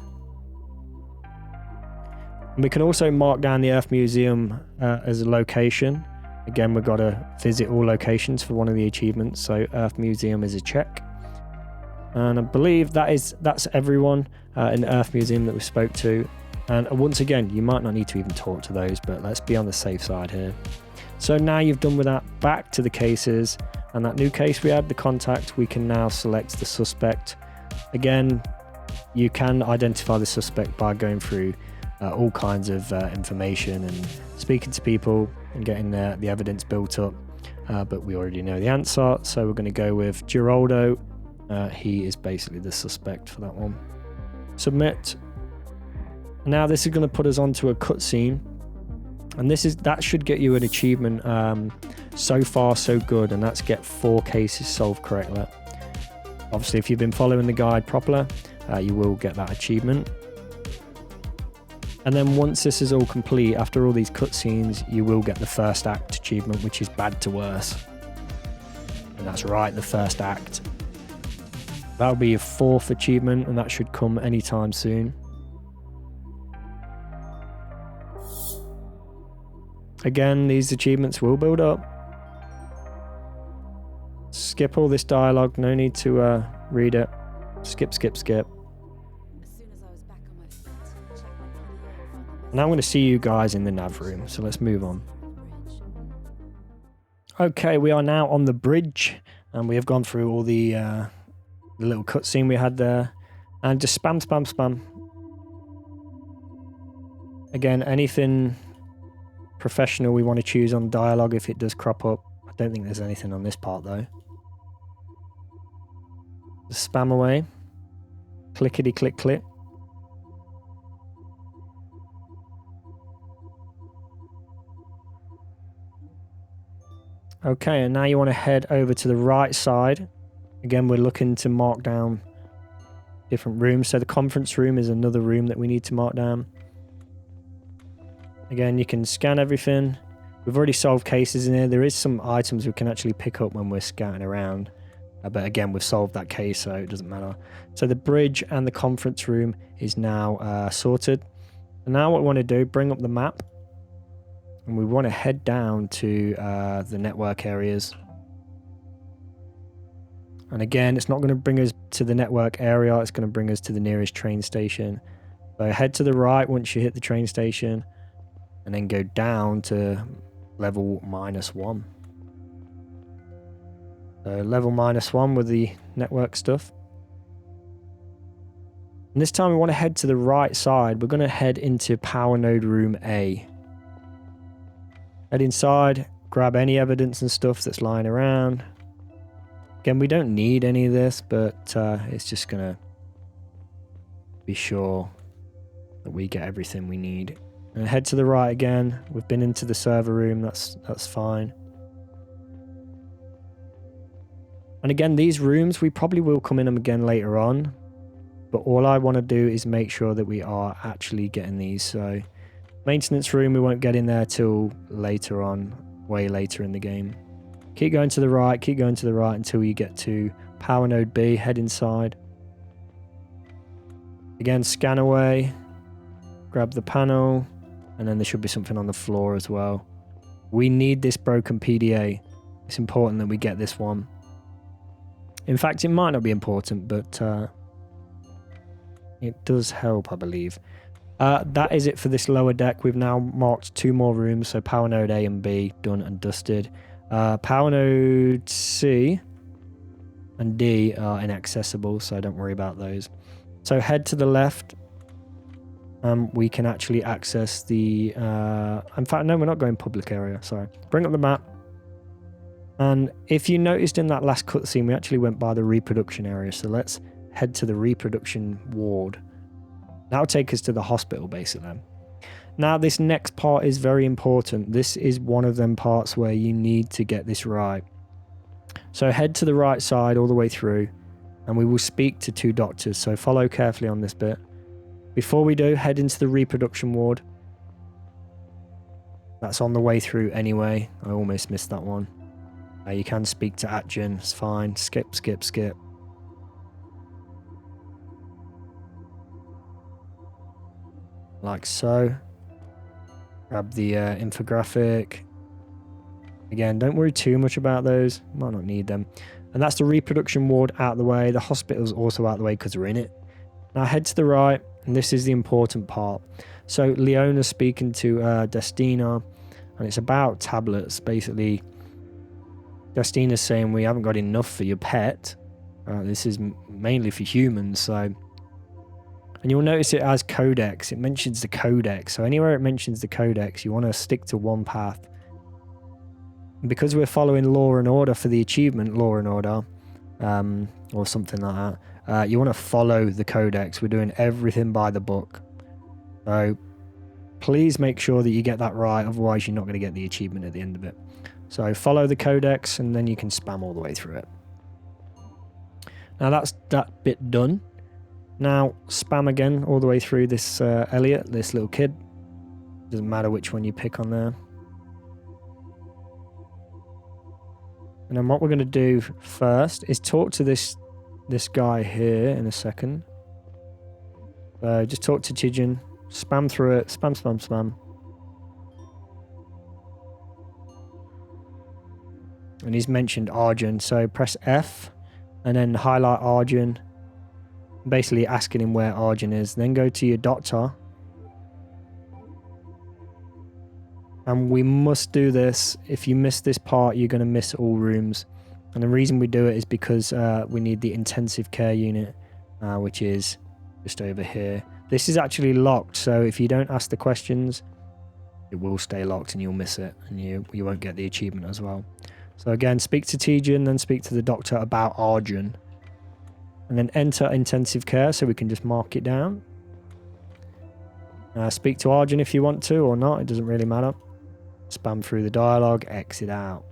And we can also mark down the Earth Museum as a location. Again, we've got to visit all locations for one of the achievements, so Earth Museum is a check. And I believe that's everyone in the Earth Museum that we spoke to. And once again, you might not need to even talk to those, but let's be on the safe side here. So now you've done with that, back to the cases. And that new case we had, the contact, we can now select the suspect. Again, you can identify the suspect by going through all kinds of information and speaking to people and getting the evidence built up. But we already know the answer, so we're going to go with Geraldo. He is basically the suspect for that one. Submit. Now this is going to put us onto a cutscene, and that should get you an achievement. So far so good, and that's get 4 cases solved correctly. Obviously, if you've been following the guide properly, you will get that achievement. And then once this is all complete, after all these cutscenes, you will get the first act achievement, which is bad to worse. And that's right, the first act. That'll be your 4th achievement, and that should come anytime soon. Again, these achievements will build up. Skip all this dialogue, no need to read it. Skip, skip, skip. Now I'm going to see you guys in the nav room, so let's move on. Okay, we are now on the bridge, and we have gone through all the little cutscene we had there. And just spam, spam, spam. Again, anything professional we want to choose on dialogue if it does crop up. I don't think there's anything on this part though. Just spam away. Clickety click click. Okay, and now you want to head over to the right side. Again, we're looking to mark down different rooms. So the conference room is another room that we need to mark down. Again, you can scan everything. We've already solved cases in here. There is some items we can actually pick up when we're scouting around. But again, we've solved that case, so it doesn't matter. So the bridge and the conference room is now sorted. And now what we want to do, bring up the map. And we want to head down to the network areas. And again, it's not going to bring us to the network area. It's going to bring us to the nearest train station. So head to the right once you hit the train station. And then go down to level -1. So level -1 with the network stuff. And this time we want to head to the right side. We're going to head into power node room A. Head inside, grab any evidence and stuff that's lying around. Again, we don't need any of this, but it's just going to be sure that we get everything we need. And head to the right again. We've been into the server room. That's fine. And again, these rooms, we probably will come in them again later on. But all I want to do is make sure that we are actually getting these. So maintenance room, we won't get in there till later on, way later in the game. Keep going to the right, keep going to the right until you get to power node B. Head inside. Again, scan away. Grab the panel. And then there should be something on the floor as well. We need this broken PDA. It's important that we get this one. In fact, it might not be important, but it does help, I believe. That is it for this lower deck. We've now marked 2 more rooms, so power node A and B done and dusted. Power node C and D are inaccessible, so don't worry about those. So head to the left. We can actually access the... in fact, no, we're not going public area, sorry. Bring up the map. And if you noticed in that last cutscene, we actually went by the reproduction area. So let's head to the reproduction ward. That'll take us to the hospital, basically. Now, this next part is very important. This is one of them parts where you need to get this right. So head to the right side all the way through, and we will speak to 2 doctors. So follow carefully on this bit. Before we do, head into the reproduction ward. That's on the way through anyway. I almost missed that one. You can speak to Atjin. It's fine. Skip, skip, skip. Like so. Grab the infographic. Again, don't worry too much about those. Might not need them. And that's the reproduction ward out of the way. The hospital's also out of the way because we're in it. Now head to the right, and this is the important part. So Leona's speaking to Destina, and it's about tablets. Basically, Destina's saying we haven't got enough for your pet. This is mainly for humans, so... And you'll notice it as codex. It mentions the codex. So anywhere it mentions the codex, you want to stick to one path. And because we're following law and order for the achievement, law and order, or something like that, you want to follow the codex. We're doing everything by the book. So please make sure that you get that right. Otherwise, you're not going to get the achievement at the end of it. So follow the codex, and then you can spam all the way through it. Now that's that bit done. Now, spam again all the way through this Elliot, this little kid. Doesn't matter which one you pick on there. And then what we're going to do first is talk to this guy here in a second. So just talk to Chijin. Spam through it. Spam, spam, spam. And he's mentioned Arjun. So press F and then highlight Arjun. Basically asking him where Arjun is. Then go to your doctor. And we must do this. If you miss this part, you're going to miss all rooms. And the reason we do it is because we need the intensive care unit, which is just over here. This is actually locked, so if you don't ask the questions, it will stay locked and you'll miss it. And you won't get the achievement as well. So again, speak to Tijin, then speak to the doctor about Arjun. And then enter intensive care, so we can just mark it down. Speak to Arjun if you want to or not, it doesn't really matter. Spam through the dialogue, exit out.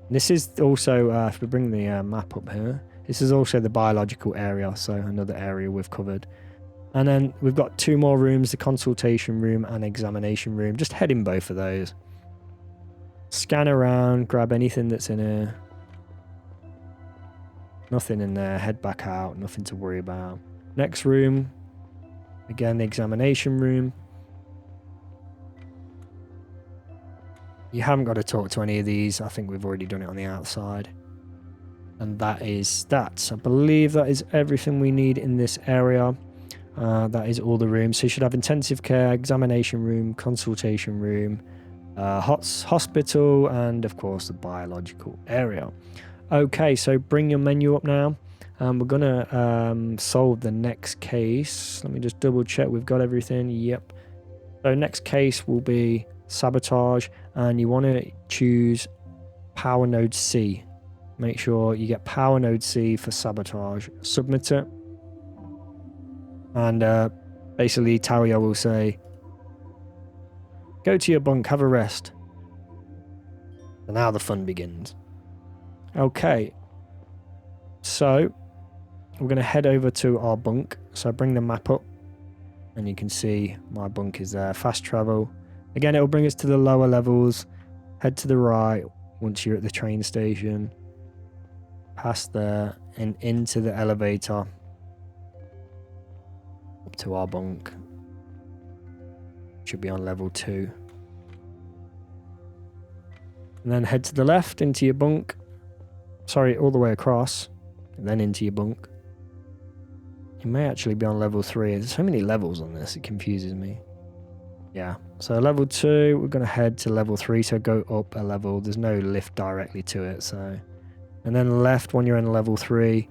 And this is also, if we bring the map up here, this is also the biological area, so another area we've covered. And then we've got 2 more rooms, the consultation room and examination room. Just head in both of those. Scan around, grab anything that's in here. Nothing in there, head back out, nothing to worry about. Next room, again the examination room. You haven't got to talk to any of these, I think we've already done it on the outside. And that is that. I believe that is everything we need in this area. That is all the rooms. So you should have intensive care, examination room, consultation room, hospital, and of course the biological area. Okay, so bring your menu up now. We're gonna solve the next case. Let me just double check we've got everything. Yep. So next case will be sabotage, and you want to choose power node C. Make sure you get power node C for sabotage. Submit it. And basically Tario will say, go to your bunk, have a rest. And now the fun begins. Okay, so we're going to head over to our bunk. So bring the map up and you can see my bunk is there. Fast travel. Again, it'll bring us to the lower levels. Head to the right once you're at the train station. Past there and into the elevator. Up to our bunk. Should be on level 2. And then head to the left into your bunk. Sorry, all the way across. and then into your bunk. You may actually be on level 3. There's so many levels on this, it confuses me. Yeah, so level 2, we're going to head to level 3, so go up a level. There's no lift directly to it, so... And then left when you're in level 3.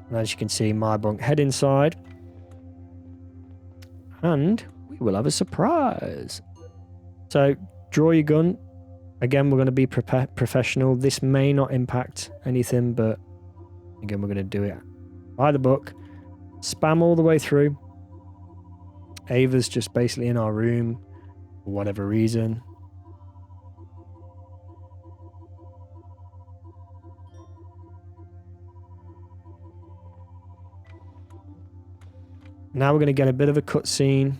And as you can see, my bunk, head inside. And we will have a surprise. So, draw your gun. Again, we're going to be professional. This may not impact anything, but again, we're going to do it by the book. Spam all the way through. Ava's just basically in our room for whatever reason. Now we're going to get a bit of a cutscene.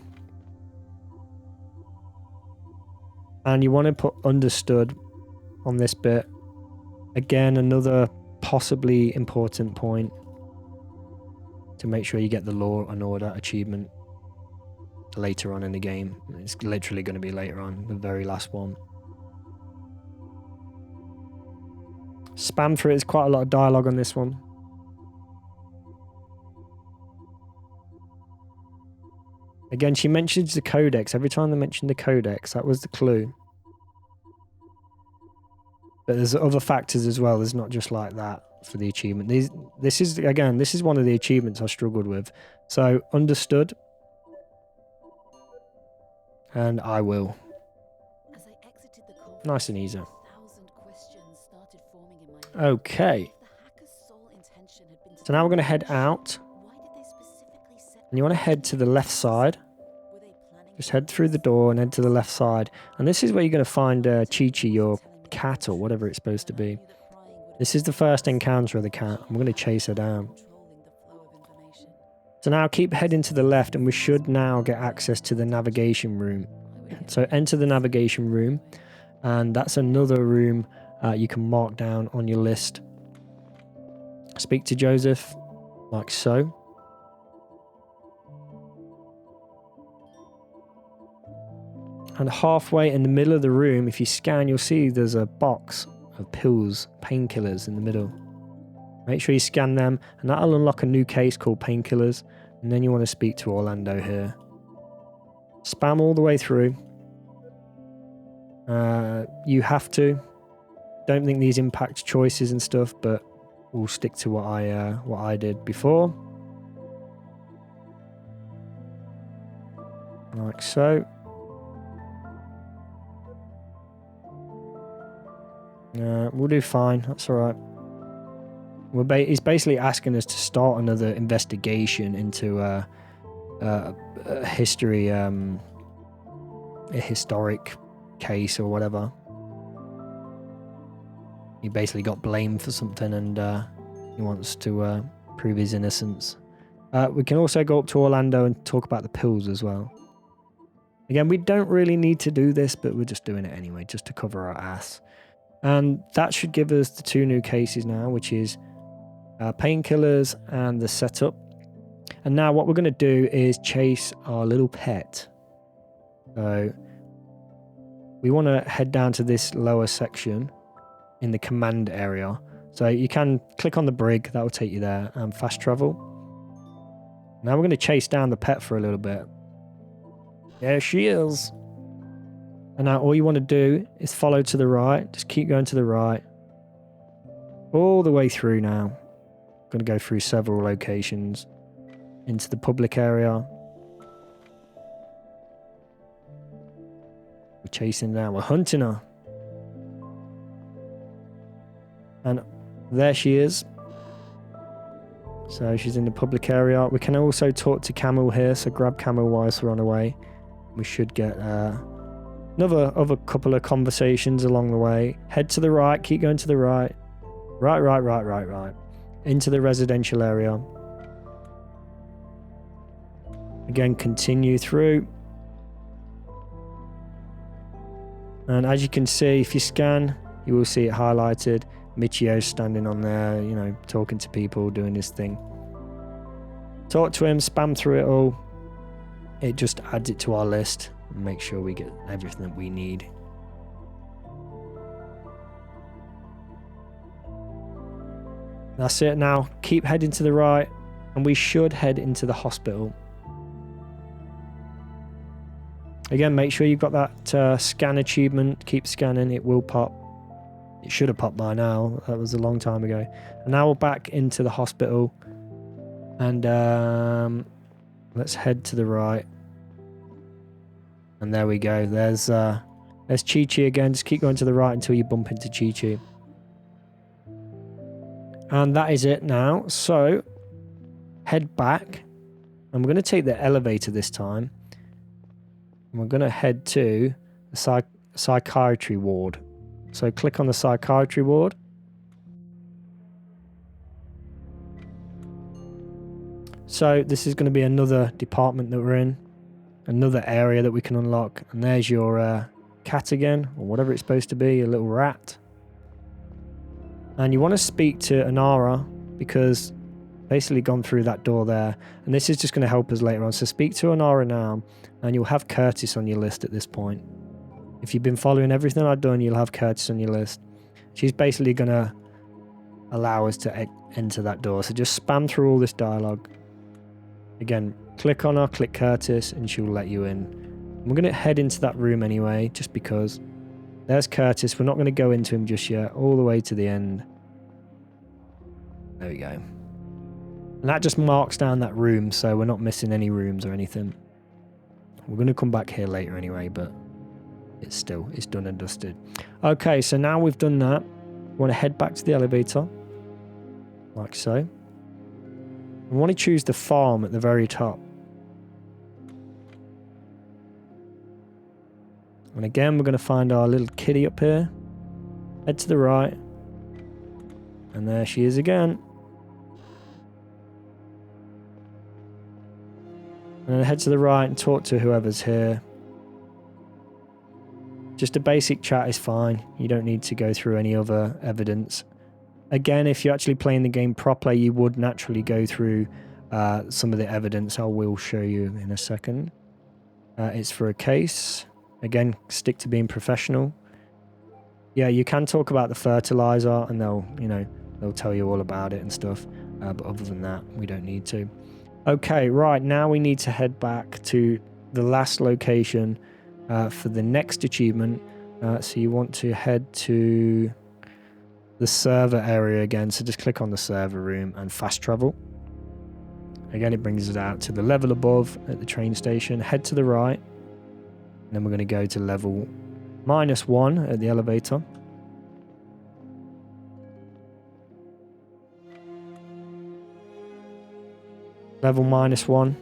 And you want to put understood on this bit. Again, another possibly important point to make sure you get the law and order achievement later on in the game. It's literally going to be later on, the very last one. Spam through it. There's quite a lot of dialogue on this one. Again, she mentions the codex. Every time they mention the codex, that was the clue. But there's other factors as well. There's not just like that for the achievement. This is one of the achievements I struggled with. So, understood. And I will. Nice and easy. Okay. So now we're going to head out. And you want to head to the left side. Just head through the door and head to the left side. And this is where you're going to find Chi-Chi, your cat, or whatever it's supposed to be. This is the first encounter of the cat. I'm going to chase her down. So now keep heading to the left, and we should now get access to the navigation room. So enter the navigation room, and that's another room you can mark down on your list. Speak to Joseph, like so. And halfway in the middle of the room, if you scan, you'll see there's a box of pills, painkillers in the middle. Make sure you scan them, and that'll unlock a new case called Painkillers. And then you want to speak to Orlando here. Spam all the way through. You have to. Don't think these impact choices and stuff, but we'll stick to what I did before. Like so. We'll do fine. That's all right. He's basically asking us to start another investigation into a historic case or whatever. He basically got blamed for something, and he wants to prove his innocence. We can also go up to Orlando and talk about the pills as well. Again, we don't really need to do this, but we're just doing it anyway, just to cover our ass. And that should give us the 2 new cases now, which is Painkillers and the setup. And now what we're going to do is chase our little pet. So we want to head down to this lower section in the command area. So you can click on the brig, that will take you there, and fast travel. Now we're going to chase down the pet for a little bit. There she is. And now all you want to do is follow to the right. Just keep going to the right. All the way through now. Going to go through several locations. Into the public area. We're chasing now. We're hunting her. And there she is. So she's in the public area. We can also talk to Camel here. So grab Camel whilst we're on our way. We should get... Another couple of conversations along the way. Head to the right, keep going to the right. Right. Into the residential area. Again, continue through. And as you can see, if you scan, you will see it highlighted. Michio's standing on there, you know, talking to people, doing this thing. Talk to him, spam through it all. It just adds it to our list. Make sure we get everything that we need. That's it. Now keep heading to the right, and we should head into the hospital. Again, make sure you've got that scan achievement. Keep scanning, it will pop. It should have popped by now. That was a long time ago. And now we're back into the hospital. And let's head to the right. And there we go. There's Chi-Chi again. Just keep going to the right until you bump into Chi-Chi. And that is it now. So head back. And we're going to take the elevator this time. And we're going to head to the psychiatry ward. So click on the psychiatry ward. So this is going to be another department that we're in. Another area that we can unlock. And there's your cat again, or whatever it's supposed to be, a little rat. And you want to speak to Anara because basically gone through that door there. And this is just going to help us later on. So speak to Anara now, and you'll have Curtis on your list at this point. If you've been following everything I've done, you'll have Curtis on your list. She's basically going to allow us to enter that door. So just spam through all this dialogue. Again, click on her, click Curtis, and she'll let you in. We're going to head into that room anyway, just because. There's Curtis. We're not going to go into him just yet. All the way to the end. There we go. And that just marks down that room, so we're not missing any rooms or anything. We're going to come back here later anyway, but it's done and dusted. Okay, so now we've done that. We want to head back to the elevator. Like so. We want to choose the farm at the very top. And again, we're going to find our little kitty up here. Head to the right. And there she is again. And then head to the right and talk to whoever's here. Just a basic chat is fine. You don't need to go through any other evidence. Again, if you're actually playing the game properly, you would naturally go through some of the evidence. I will show you in a second. It's for a case. Again, stick to being professional. Yeah, you can talk about the fertilizer, and they'll tell you all about it and stuff. But other than that, we don't need to. Okay, right, now we need to head back to the last location for the next achievement. So you want to head to the server area again. So just click on the server room and fast travel. Again, it brings us out to the level above at the train station. Head to the right. And then we're going to go to level -1 at the elevator. Level -1.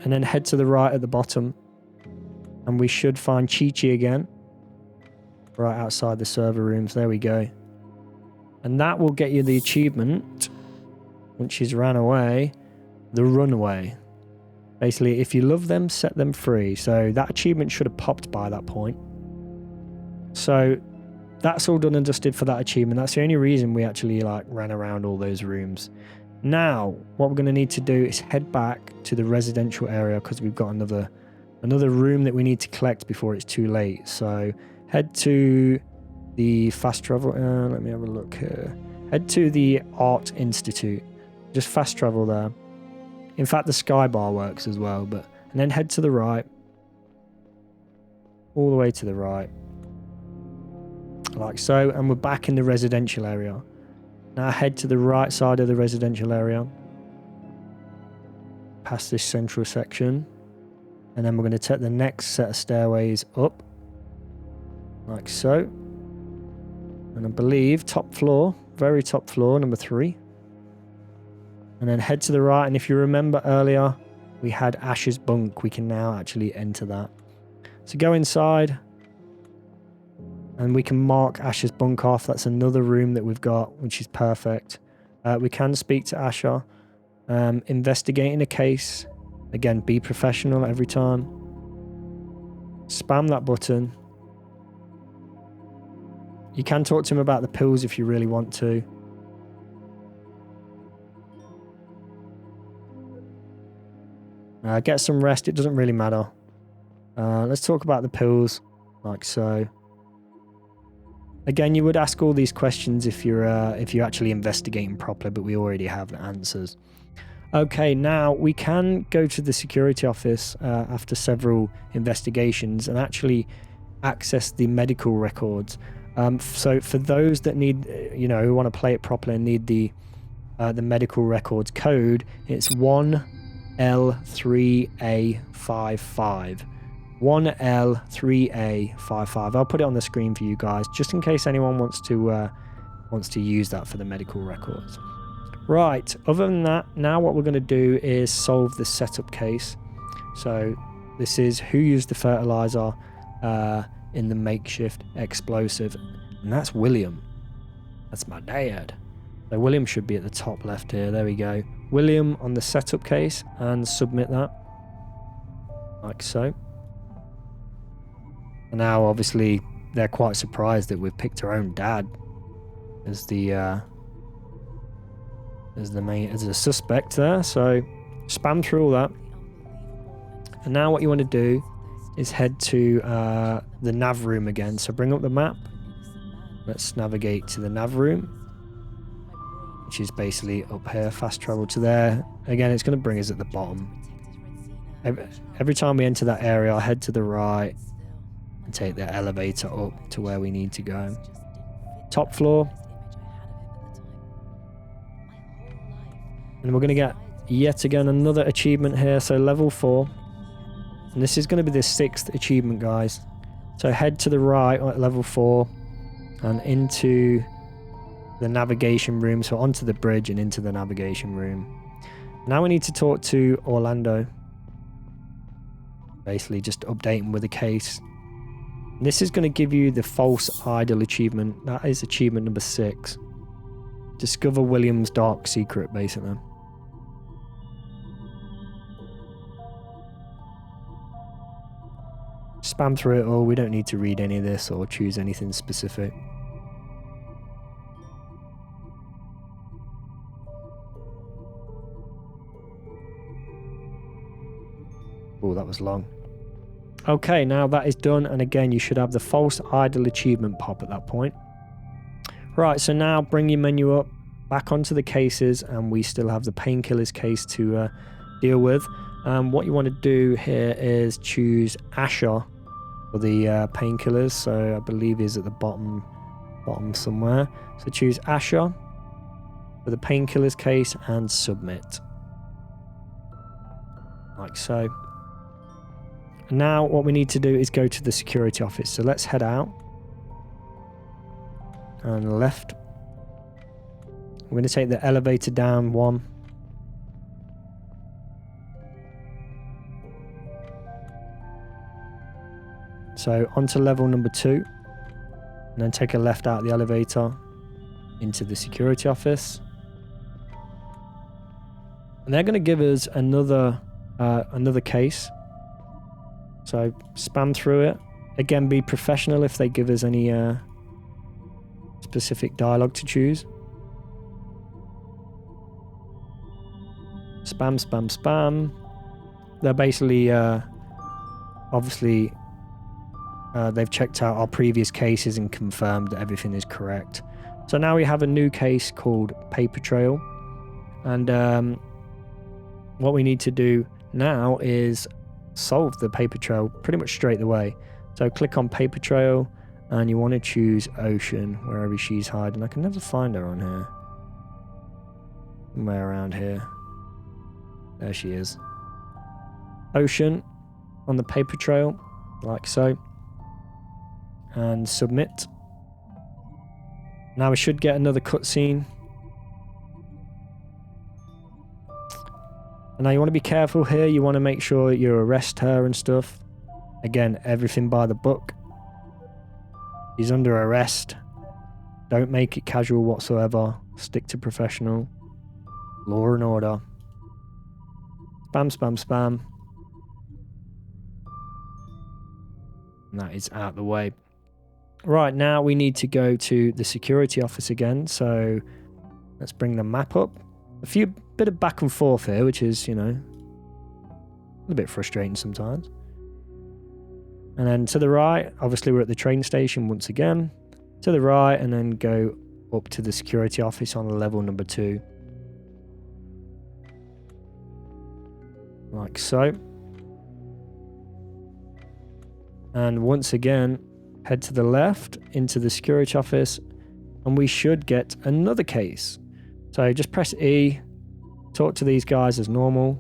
And then head to the right at the bottom. And we should find Chi-Chi again. Right outside the server rooms. There we go. And that will get you the achievement, which is Runaway, the Runaway. Basically, if you love them, set them free. So that achievement should have popped by that point. So that's all done and dusted for that achievement. That's the only reason we actually ran around all those rooms. Now, what we're going to need to do is head back to the residential area because we've got another room that we need to collect before it's too late. So head to the fast travel. Let me have a look here. Head to the Art Institute. Just fast travel there. In fact, the sky bar works as well. And then head to the right. All the way to the right. Like so. And we're back in the residential area. Now head to the right side of the residential area. Past this central section. And then we're going to take the next set of stairways up. Like so. And I believe top floor. Very top floor, number 3. And then head to the right. And if you remember earlier, we had Ash's bunk. We can now actually enter that. So go inside. And we can mark Ash's bunk off. That's another room that we've got, which is perfect. We can speak to Asha. Investigating a case. Again, be professional every time. Spam that button. You can talk to him about the pills if you really want to. Get some rest. It doesn't really matter. Let's talk about the pills. Like so. Again, you would ask all these questions if you're actually investigating properly, but we already have the answers. Okay, now we can go to the security office after several investigations and actually access the medical records. So for those that need, who want to play it properly and need the medical records code, it's 1L3A55. 1L3A55. I'll put it on the screen for you guys, just in case anyone wants to use that for the medical records. Right, other than that, now what we're going to do is solve the setup case. So this is who used the fertilizer in the makeshift explosive, and that's William. That's my dad. So William should be at the top left here. There we go. William on the setup case, and submit that like so. And now obviously they're quite surprised that we've picked our own dad as the suspect there. So spam through all that, and now what you want to do is head to the nav room again. So bring up the map. Let's navigate to the nav room, which is basically up here. Fast travel to there. Again, it's going to bring us at the bottom. Every time we enter that area, I'll head to the right and take the elevator up to where we need to go. Top floor. And we're going to get yet again another achievement here. So level 4. And this is going to be the 6th achievement, guys. So head to the right at level 4 and into the navigation room. So onto the bridge and into the navigation room. Now we need to talk to Orlando. Basically just update him with the case. And this is going to give you the false idol achievement. That is achievement number 6. Discover William's dark secret, basically. Spam through it all. We don't need to read any of this or choose anything specific. Oh, that was long. Okay, now that is done, and again you should have the false idol achievement pop at that point. Right, so now bring your menu up, back onto the cases, and we still have the painkillers case to deal with. What you want to do here is choose Asher for the painkillers. So I believe he's at the bottom somewhere. So choose Asher for the painkillers case and submit. Like so. And now what we need to do is go to the security office. So let's head out. And left. We're going to take the elevator down 1. So onto level number 2. And then take a left out of the elevator into the security office. And they're going to give us another case. So spam through it. Again, be professional if they give us any specific dialogue to choose. Spam, spam, spam. They're basically, obviously, they've checked out our previous cases and confirmed that everything is correct. So now we have a new case called Paper Trail. And what we need to do now is solve the paper trail pretty much straight away. So click on Paper Trail and you want to choose Ocean, wherever she's hiding. I can never find her on here. Somewhere around here. There she is. Ocean on the paper trail, like so. And submit. Now we should get another cutscene. And now you want to be careful here. You want to make sure you arrest her and stuff. Again, everything by the book. She's under arrest. Don't make it casual whatsoever. Stick to professional. Law and order. Spam, spam, spam. And that is out the way. Right, now we need to go to the security office again. So let's bring the map up. A bit of back and forth here, which is, a bit frustrating sometimes. And then to the right, obviously we're at the train station once again. to the right, and then go up to the security office on level number 2. Like so. And once again, head to the left into the security office, and we should get another case. So just press E, talk to these guys as normal,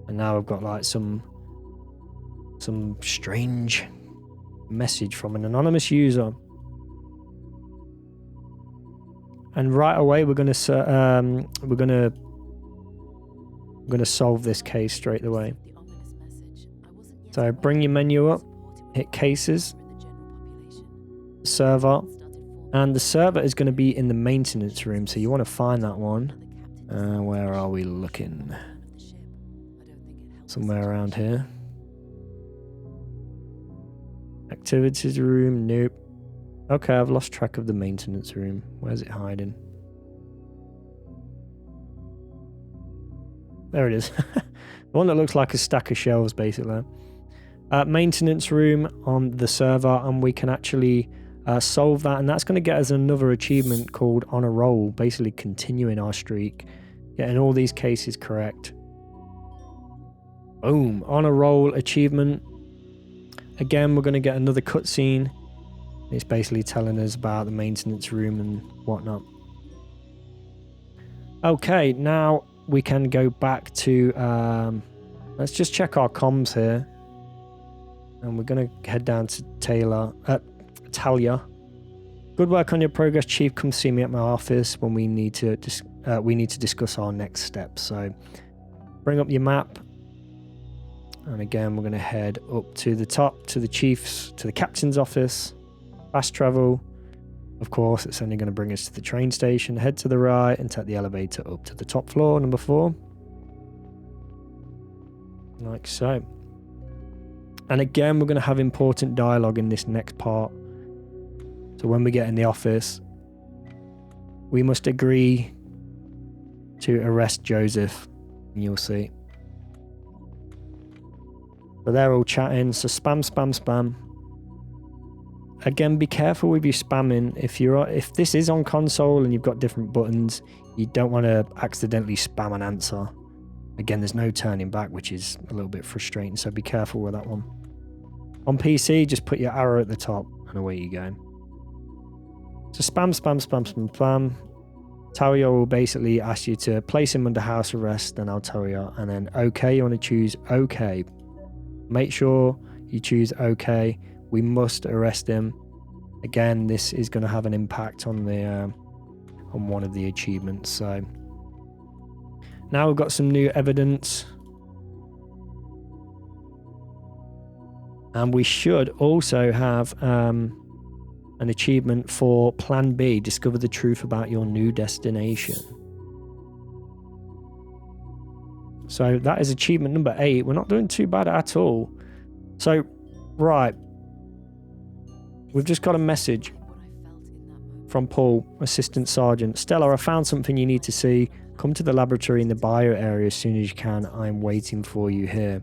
and now I've got like some strange message from an anonymous user. And right away we're gonna solve this case straight away. So bring your menu up, hit cases, server, and the server is going to be in the maintenance room, so you want to find that one. Where are we looking? Somewhere around here. Activities room, nope. Okay, I've lost track of the maintenance room. Where's it hiding? There it is. The one that looks like a stack of shelves, basically. Maintenance room on the server, and we can actually solve that, and that's going to get us another achievement called On a Roll, basically continuing our streak, getting all these cases correct. Boom, On a Roll achievement. Again, we're going to get another cutscene. It's basically telling us about the maintenance room and whatnot. Okay, now we can go back to let's just check our comms here, and we're going to head down to Talia. Good work on your progress, Chief. Come see me at my office when we need to discuss our next steps. So bring up your map, and again we're going to head up to the top to the captain's office. Fast travel, of course, it's only going to bring us to the train station. Head to the right and take the elevator up to the top floor, number 4, like so. And again, we're going to have important dialogue in this next part. So when we get in the office, we must agree to arrest Joseph, and you'll see. So they're all chatting, so spam. Again, be careful with your spamming. If this is on console and you've got different buttons, you don't want to accidentally spam an answer. Again, there's no turning back, which is a little bit frustrating, so be careful with that one. On PC, just put your arrow at the top and away you go. So spam. Talia will basically ask you to place him under house arrest, then I'll tell you, and then OK, you want to choose OK. Make sure you choose OK. We must arrest him. Again, this is going to have an impact on the on one of the achievements. So now we've got some new evidence, and we should also have an achievement for Plan B: discover the truth about your new destination. So that is achievement number 8. We're not doing too bad at all. So right. We've just got a message from Paul, Assistant Sergeant. Stella, I found something you need to see. Come to the laboratory in the bio area as soon as you can. I'm waiting for you here.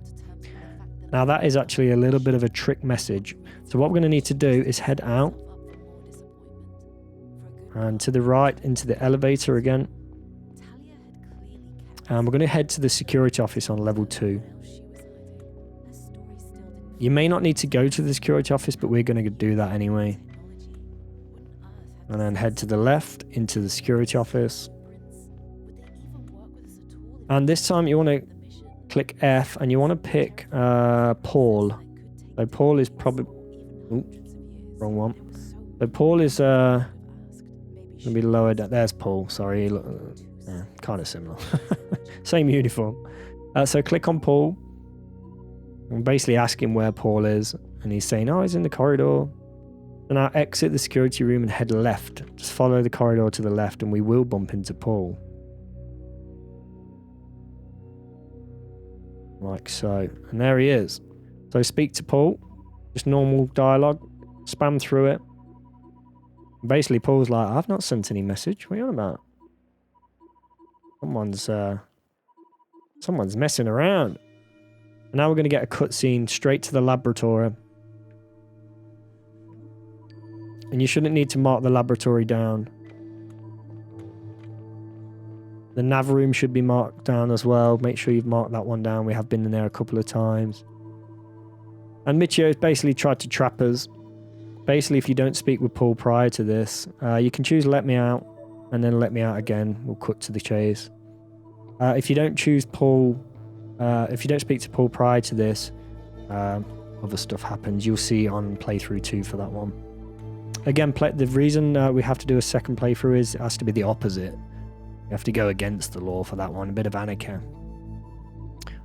Now that is actually a little bit of a trick message. So what we're going to need to do is head out. And to the right into the elevator again. And we're going to head to the security office on level 2. You may not need to go to the security office, but we're going to do that anyway. And then head to the left into the security office. And this time you want to click F and you want to pick Paul. So Paul is probably... wrong one. So Paul is going to be lowered. There's Paul, sorry. Yeah, kind of similar. Same uniform. So click on Paul. And basically ask him where Paul is, and he's saying, oh, he's in the corridor. So now exit the security room and head left. Just follow the corridor to the left and we will bump into Paul. Like so. And there he is. So speak to Paul. Just normal dialogue. Spam through it. Basically Paul's like, I've not sent any message. What are you on about? Someone's messing around. Now we're going to get a cutscene straight to the laboratory. And you shouldn't need to mark the laboratory down. The nav room should be marked down as well. Make sure you've marked that one down. We have been in there a couple of times. And Michio basically tried to trap us. Basically, if you don't speak with Paul prior to this, you can choose let me out and then let me out again. We'll cut to the chase. If you don't choose Paul, if you don't speak to Paul prior to this, other stuff happens. You'll see on playthrough 2 for that one. Again, the reason we have to do a second playthrough is it has to be the opposite. You have to go against the law for that one. A bit of Anarchy.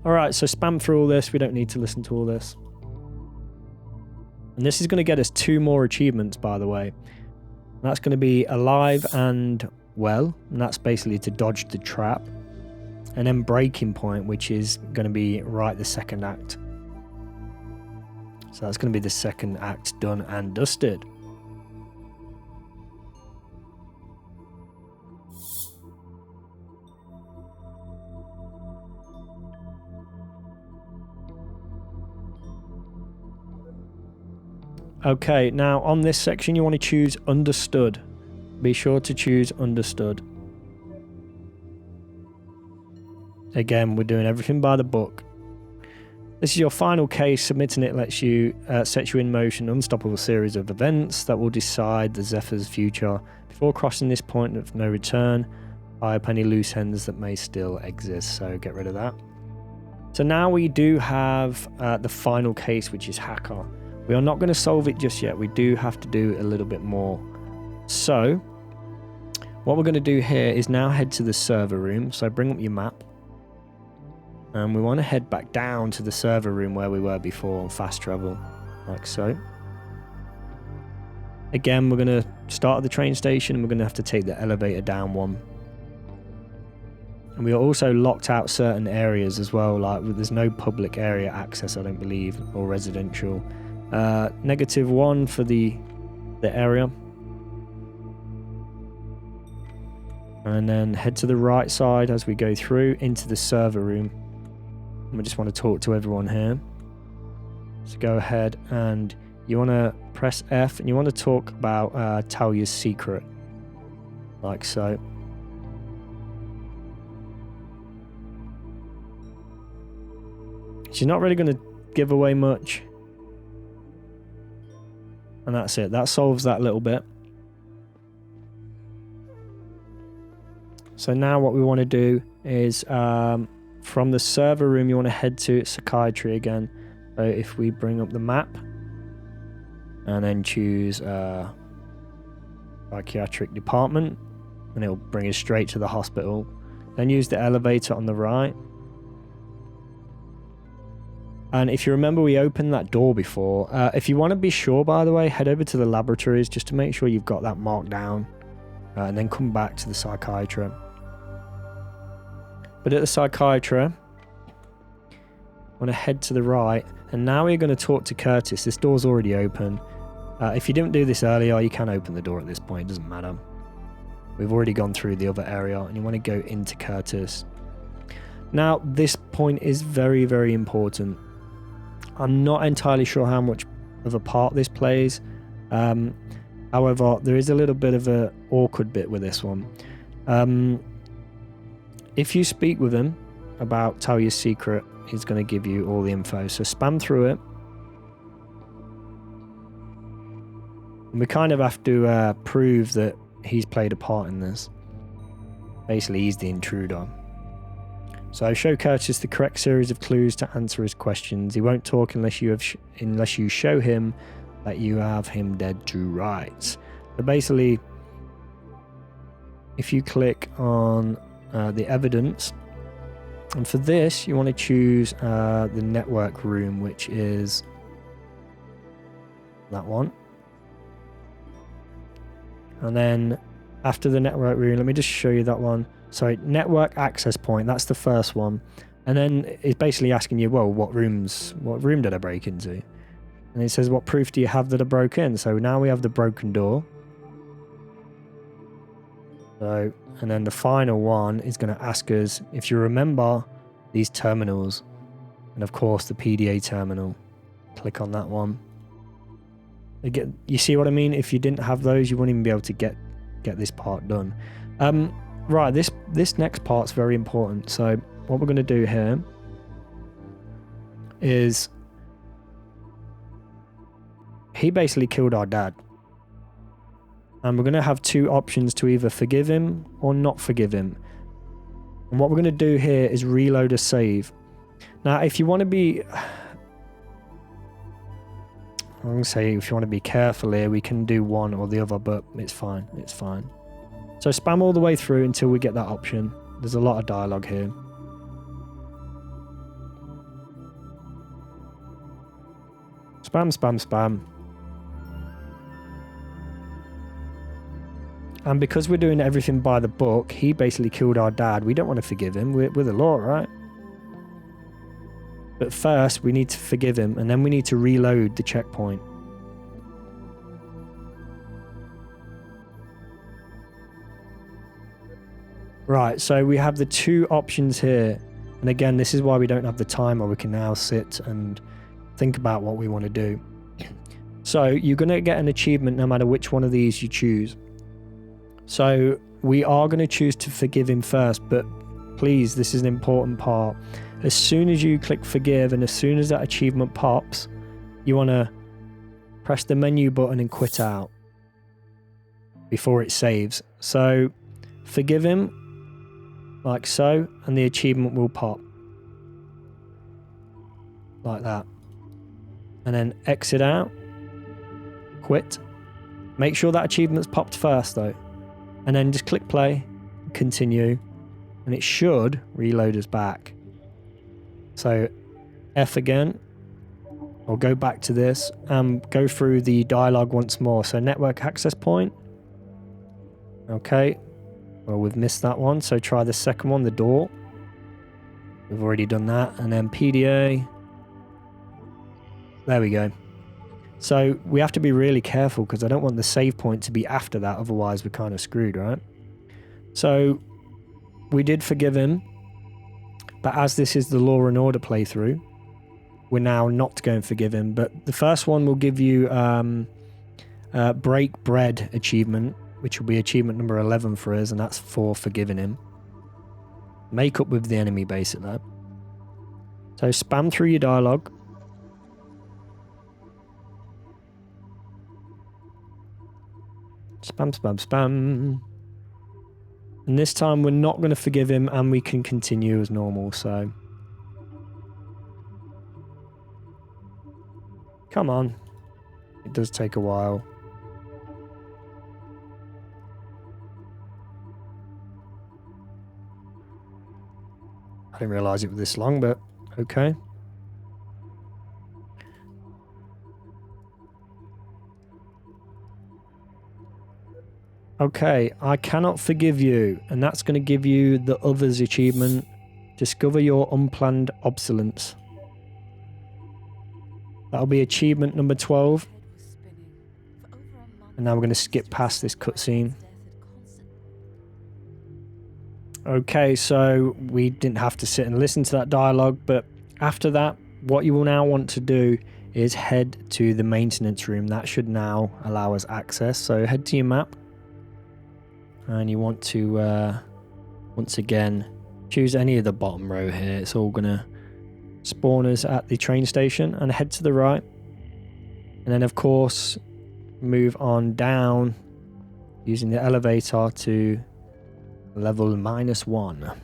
Alright, so spam through all this. We don't need to listen to all this. And this is going to get us 2 more achievements, by the way. That's going to be alive and well. And that's basically to dodge the trap. And then breaking point, which is going to be right the second act. So that's going to be the second act done and dusted. Okay, now on this section you want to choose understood. Be sure to choose understood. Again, we're doing everything by the book. This is your final case. Submitting it lets you sets you in motion an unstoppable series of events that will decide the Zephyr's future before crossing this point of no return. Tie up any loose ends that may still exist, so get rid of that. So now we do have the final case, which is Hacker. We are not going to solve it just yet. We do have to do a little bit more. So what we're going to do here is now head to the server room. So bring up your map. And we want to head back down to the server room where we were before on fast travel. Like so. Again, we're going to start at the train station and we're going to have to take the elevator down one. And we are also locked out certain areas as well. Like there's no public area access, I don't believe, or residential. -1 for the area. And then head to the right side as we go through into the server room. And we just want to talk to everyone here. So go ahead and you want to press F and you want to talk about Talia's secret. Like so. She's not really going to give away much. And that's it. That solves that little bit. So now what we want to do is from the server room, you want to head to psychiatry again. So if we bring up the map and then choose psychiatric department, and it'll bring us straight to the hospital. Then use the elevator on the right. And if you remember, we opened that door before. If you want to be sure, by the way, head over to the laboratories just to make sure you've got that marked down. And then come back to the psychiatry. But at the psychiatry, I want to head to the right. And now we're going to talk to Curtis. This door's already open. If you didn't do this earlier, you can open the door at this point. It doesn't matter. We've already gone through the other area. And you want to go into Curtis. Now, this point is very, very important. I'm not entirely sure how much of a part this plays. However, there is a little bit of an awkward bit with this one. If you speak with him about Talia's secret, he's going to give you all the info. So spam through it. And we kind of have to prove that he's played a part in this. Basically, he's the intruder. So show Curtis the correct series of clues to answer his questions. He won't talk unless you show him that you have him dead to rights. So basically, if you click on the evidence, and for this you want to choose the network room, which is that one. And then after the network room, let me just show you that one. Sorry, network access point, that's the first one. And then it's basically asking you, well, what room did I break into? And it says, what proof do you have that I broke in? So now we have the broken door. So, and then the final one is going to ask us if you remember these terminals. And of course, the PDA terminal. Click on that one. You see what I mean? If you didn't have those, you wouldn't even be able to get this part done. Right, this next part's very important. So what we're going to do here is he basically killed our dad. And we're going to have two options to either forgive him or not forgive him. And what we're going to do here is reload a save. Now, if you want to be... I'm going to say if you want to be careful here, we can do one or the other, but it's fine. It's fine. So spam all the way through until we get that option. There's a lot of dialogue here. Spam, spam, spam. And because we're doing everything by the book, he basically killed our dad. We don't want to forgive him. We're the law, right? But first, we need to forgive him, and then we need to reload the checkpoint. Right, so we have the two options here. And again, this is why we don't have the timer. We can now sit and think about what we want to do. So you're going to get an achievement no matter which one of these you choose. So we are going to choose to forgive him first, but please, this is an important part. As soon as you click forgive and as soon as that achievement pops, you want to press the menu button and quit out before it saves. So forgive him like so, and the achievement will pop like that. And then exit out, quit. Make sure that achievement's popped first though. And then just click play, continue, and it should reload us back. So F again, or go back to this and go through the dialogue once more. So network access point. Okay, well we've missed that one, so try the second one, the door. We've already done that. And then PDA. There we go. So we have to be really careful because I don't want the save point to be after that, otherwise we're kind of screwed, right? So we did forgive him, but as this is the Law and Order playthrough, we're now not going to forgive him. But the first one will give you Break Bread achievement, which will be achievement number 11 for us, and that's for forgiving him. Make up with the enemy, basically. So spam through your dialogue. Spam, spam, spam. And this time we're not going to forgive him and we can continue as normal, so. Come on. It does take a while. I didn't realise it was this long, but okay. Okay, I cannot forgive you, and that's going to give you the others achievement. Discover your unplanned obsolescence. That'll be achievement number 12. And now we're going to skip past this cutscene. Okay, so we didn't have to sit and listen to that dialogue, but after that, what you will now want to do is head to the maintenance room. That should now allow us access. So head to your map. And you want to, once again, choose any of the bottom row here. It's all going to spawn us at the train station and head to the right. And then, of course, move on down using the elevator to level -1.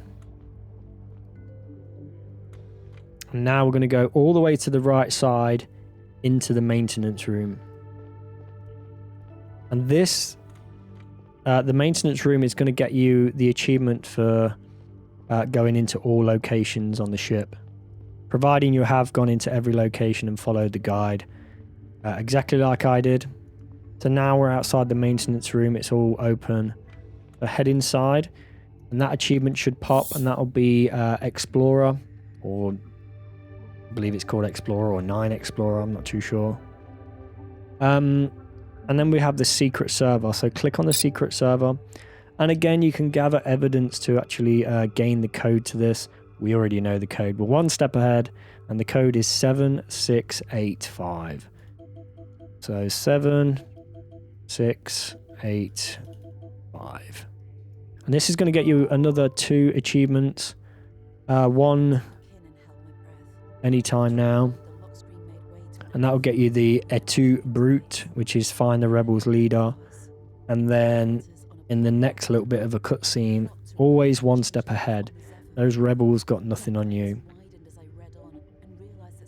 And now we're going to go all the way to the right side into the maintenance room. And this... the maintenance room is going to get you the achievement for going into all locations on the ship, providing you have gone into every location and followed the guide, exactly like I did. So now we're outside the maintenance room, it's all open. So head inside, and that achievement should pop, and that'll be Explorer, or I believe it's called Explorer, or 9 Explorer, I'm not too sure. And then we have the secret server. So click on the secret server. And again, you can gather evidence to actually gain the code to this. We already know the code. We're one step ahead. And the code is 7685. So 7, 6, 8, 5. And this is going to get you another 2 achievements. One anytime now. And that will get you the Etu Brute, which is find the rebels leader. And then in the next little bit of a cutscene, always one step ahead. Those rebels got nothing on you.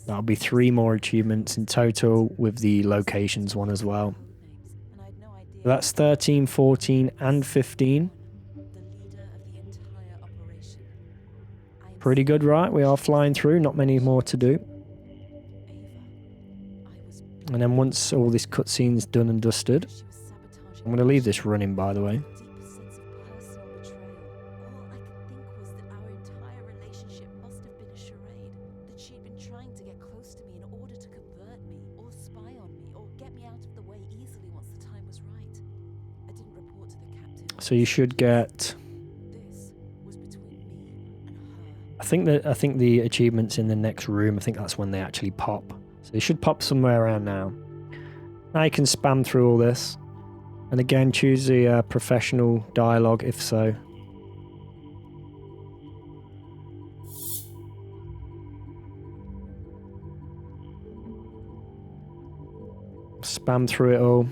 That'll be 3 more achievements in total with the locations one as well. So that's 13, 14 and 15. Pretty good, right? We are flying through, not many more to do. And then once all this cutscene's done and dusted, I'm going to leave this running, by the way. So you should get... I think the achievements in the next room, I think that's when they actually pop. So they should pop somewhere around now. Now you can spam through all this. And again, choose the professional dialogue if so. Spam through it all.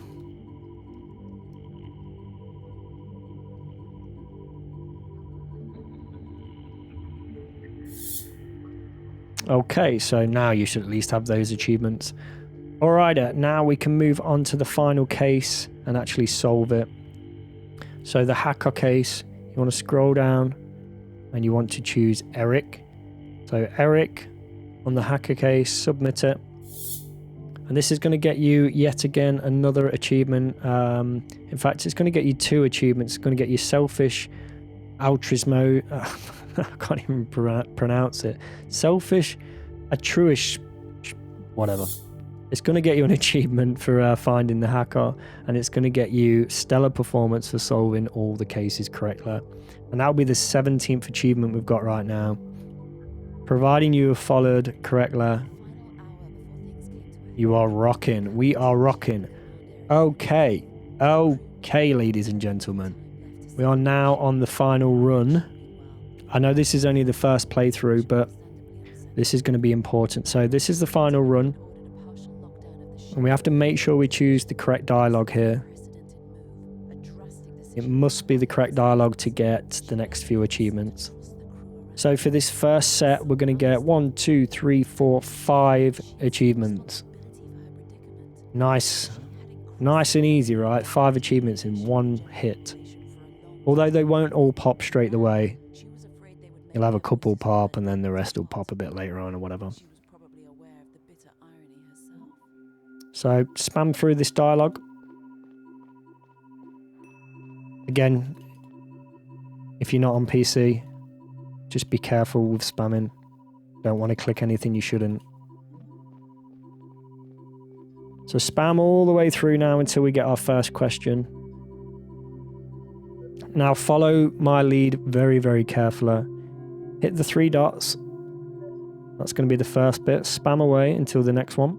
Okay, so now you should at least have those achievements. Alright, now we can move on to the final case and actually solve it. So the hacker case, you want to scroll down and you want to choose Eric. So Eric on the hacker case, submit it. And this is going to get you yet again another achievement. In fact, it's going to get you 2 achievements. It's going to get you selfish, altruismo... I can't even pronounce it. Selfish, altruish, whatever. It's going to get you an achievement for finding the hacker, and it's going to get you stellar performance for solving all the cases correctly. And that'll be the 17th achievement we've got right now. Providing you have followed correctly, you are rocking. We are rocking. Okay. Okay, ladies and gentlemen. We are now on the final run. I know this is only the first playthrough, but this is going to be important. So this is the final run. And we have to make sure we choose the correct dialogue here. It must be the correct dialogue to get the next few achievements. So for this first set, we're going to get 1, 2, 3, 4, 5 achievements. Nice. Nice and easy, right? 5 achievements in one hit. Although they won't all pop straight away. You'll have a couple pop and then the rest will pop a bit later on or whatever. So spam through this dialogue. Again, if you're not on PC, just be careful with spamming. Don't want to click anything you shouldn't. So spam all the way through now until we get our first question. Now follow my lead very, very carefully. Hit the 3 dots. That's going to be the first bit. Spam away until the next one.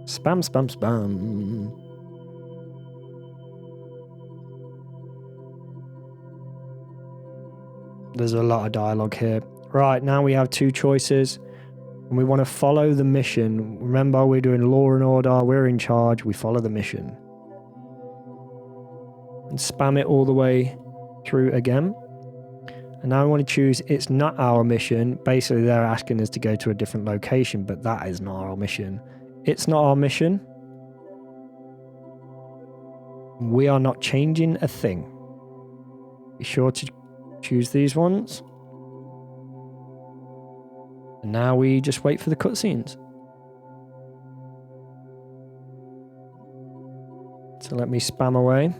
Spam, spam, spam. There's a lot of dialogue here. Right, now we have 2 choices. And we want to follow the mission. Remember, we're doing law and order. We're in charge. We follow the mission. And spam it all the way through again. And now I want to choose it's not our mission. Basically, they're asking us to go to a different location, but that is not our mission. It's not our mission. We are not changing a thing. Be sure to choose these ones. And now we just wait for the cutscenes. So let me spam away.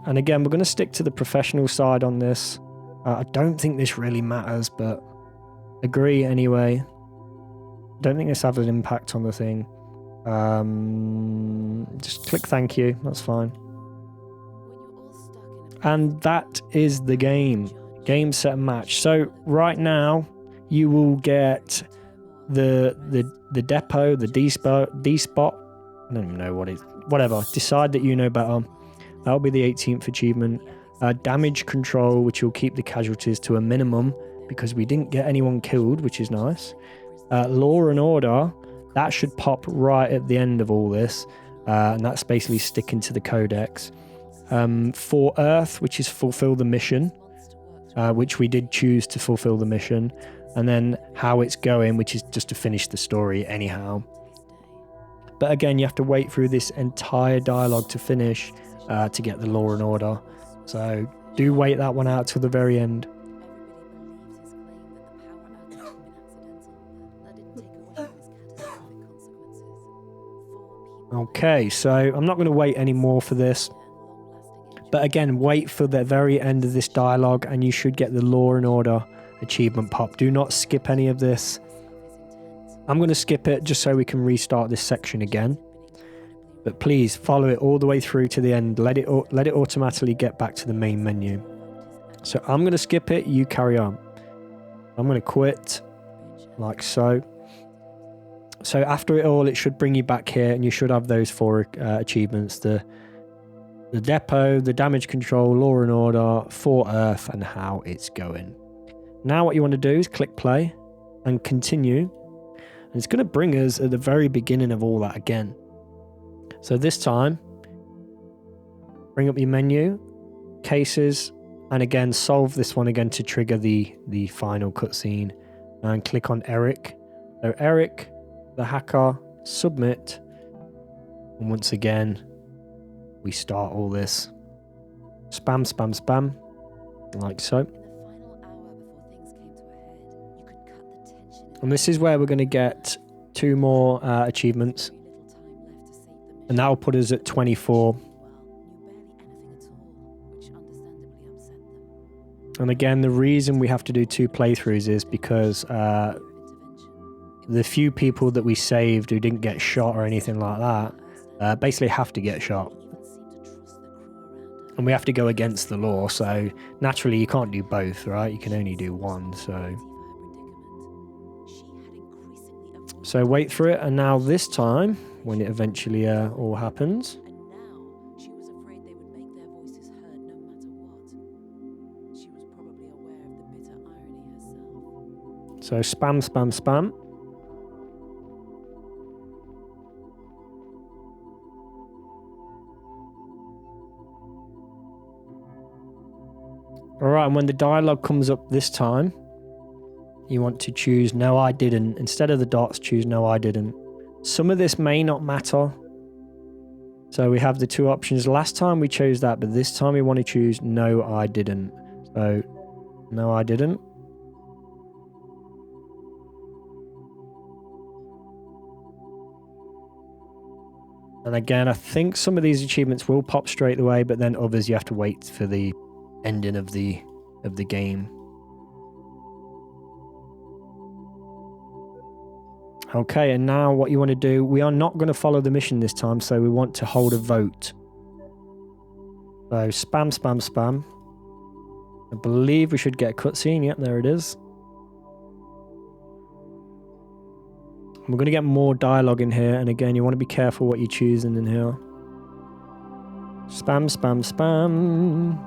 And again, we're going to stick to the professional side on this. I don't think this really matters, but agree anyway. Don't think this has an impact on the thing. Just click thank you, that's fine. And that is the game. Game, set, and match. So right now, you will get the depot, the D spot. I don't even know what it is. Whatever. Decide that you know better. That'll be the 18th achievement. Damage control, which will keep the casualties to a minimum because we didn't get anyone killed, which is nice. Law and order, that should pop right at the end of all this. And that's basically sticking to the codex. For Earth, which is fulfill the mission, which we did choose to fulfill the mission. And then how it's going, which is just to finish the story anyhow. But again, you have to wait through this entire dialogue to finish to get the law and order. So do wait that one out till the very end. Okay, so I'm not going to wait anymore for this. But again, wait for the very end of this dialogue and you should get the law and order achievement pop. Do not skip any of this. I'm going to skip it just so we can restart this section again. But please follow it all the way through to the end. Let it automatically get back to the main menu. So I'm going to skip it. You carry on. I'm going to quit like so. So after it all, it should bring you back here and you should have those 4 achievements. The depot, the damage control, law and order, for Earth, and how it's going. Now what you want to do is click play and continue. And it's going to bring us at the very beginning of all that again. So this time, bring up your menu, cases, and again, solve this one again to trigger the final cutscene. And click on Eric. So Eric, the hacker, submit. And once again, we start all this. Spam, spam, spam. Like so. And this is where we're going to get 2 more achievements. And that will put us at 24. And again, the reason we have to do 2 playthroughs is because the few people that we saved who didn't get shot or anything like that basically have to get shot. And we have to go against the law, so naturally you can't do both, right? You can only do one, So wait for it, and now this time, when it eventually all happens. So spam, spam, spam. Alright, and when the dialogue comes up this time, you want to choose no I didn't. Instead of the dots, choose no I didn't. Some of this may not matter. So we have the 2 options. Last time we chose that, but this time we want to choose no I didn't. So no I didn't. And again, I think some of these achievements will pop straight away, but then others you have to wait for the ending of the game. Okay, and now what you want to do, we are not going to follow the mission this time, so we want to hold a vote. So spam, spam, spam. I believe we should get a cutscene. Yep, there it is. We're going to get more dialogue in here, and again, you want to be careful what you're choosing in here. Spam, spam, spam.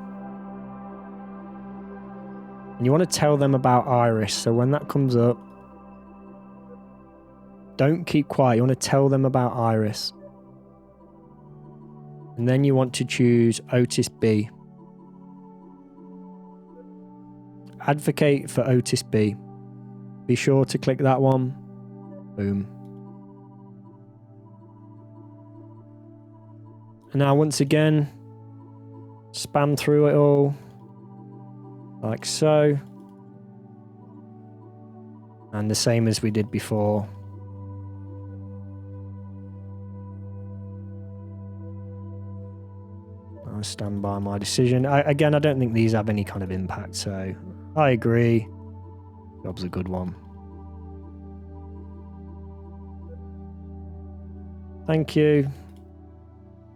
And you want to tell them about Iris, so when that comes up, don't keep quiet. You want to tell them about Iris. And then you want to choose Otis B. Advocate for Otis B. Be sure to click that one. Boom. And now once again, spam through it all. Like so. And the same as we did before. I stand by my decision. Again, I don't think these have any kind of impact, so I agree. Job's a good one. Thank you.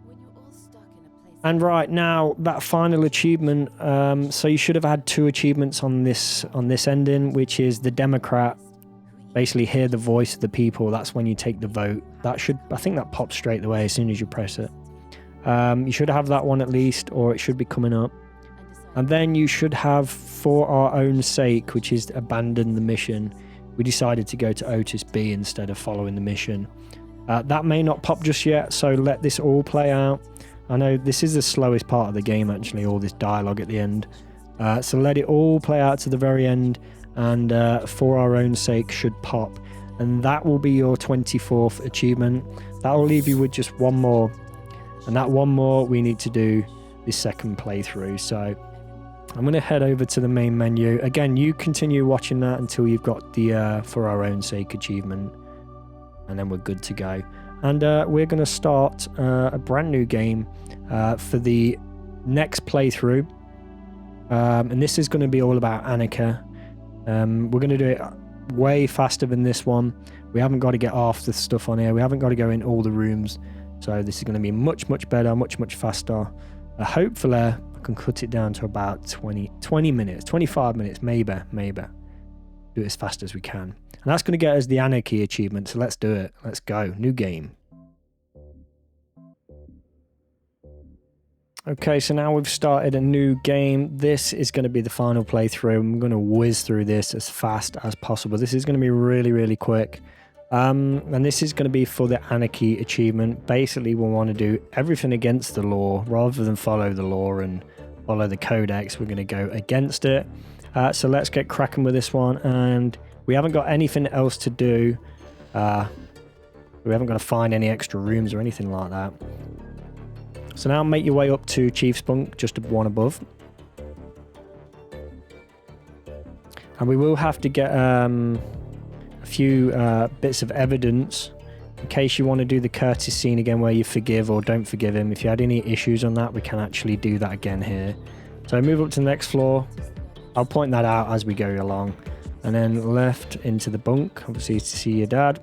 When you're all stuck in a place And right now, that final achievement, so you should have had 2 achievements on this ending, which is the Democrat. Basically hear the voice of the people. That's when you take the vote. That should, I think that pops straight away as soon as you press it. You should have that one at least, or it should be coming up. And then you should have For Our Own Sake, which is abandon the mission. We decided to go to Otis B instead of following the mission. That may not pop just yet, so let this all play out. I know this is the slowest part of the game actually, all this dialogue at the end. So let it all play out to the very end, and For Our Own Sake should pop. And that will be your 24th achievement. That will leave you with just one more. And that one more we need to do this second playthrough. So I'm going to head over to the main menu. Again, you continue watching that until you've got the For Our Own Sake achievement. And then we're good to go. And we're going to start a brand new game for the next playthrough. And this is going to be all about Anarchy. We're going to do it way faster than this one. We haven't got to get half the stuff on here. We haven't got to go in all the rooms. So this is going to be much, much better, much, much faster. Hopefully, I can cut it down to about 20 minutes, 25 minutes, maybe. Do it as fast as we can. And that's going to get us the Anarchy achievement, so let's do it. Let's go. New game. Okay, so now we've started a new game. This is going to be the final playthrough. I'm going to whiz through this as fast as possible. This is going to be really, really quick. And this is going to be for the Anarchy achievement. Basically, we'll want to do everything against the law rather than follow the law and follow the codex. We're going to go against it. So let's get cracking with this one. And we haven't got anything else to do. We haven't got to find any extra rooms or anything like that. So now make your way up to Chief's Bunk, just one above. And we will have to get a few bits of evidence in case you want to do the Curtis scene again where you forgive or don't forgive him. If you had any issues on that, we can actually do that again here. So move up to the next floor. I'll point that out as we go along. And then left into the bunk, obviously to see your dad.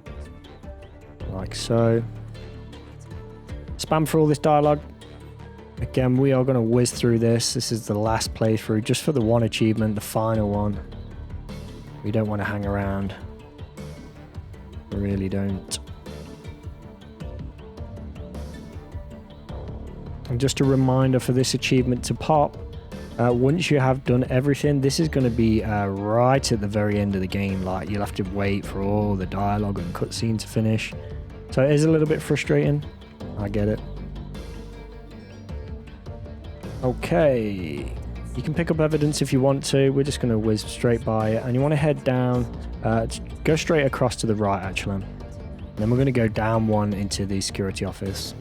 Like so. Spam for all this dialogue. Again, we are going to whiz through this. This is the last playthrough, just for the one achievement, the final one. We don't want to hang around. We really don't. And just a reminder for this achievement to pop. Once you have done everything, this is going to be right at the very end of the game. Like, you'll have to wait for all the dialogue and cutscene to finish. So it is a little bit frustrating. I get it. Okay. You can pick up evidence if you want to. We're just going to whiz straight by it. And you want to head down. Go straight across to the right, actually. And then we're going to go down one into the security office.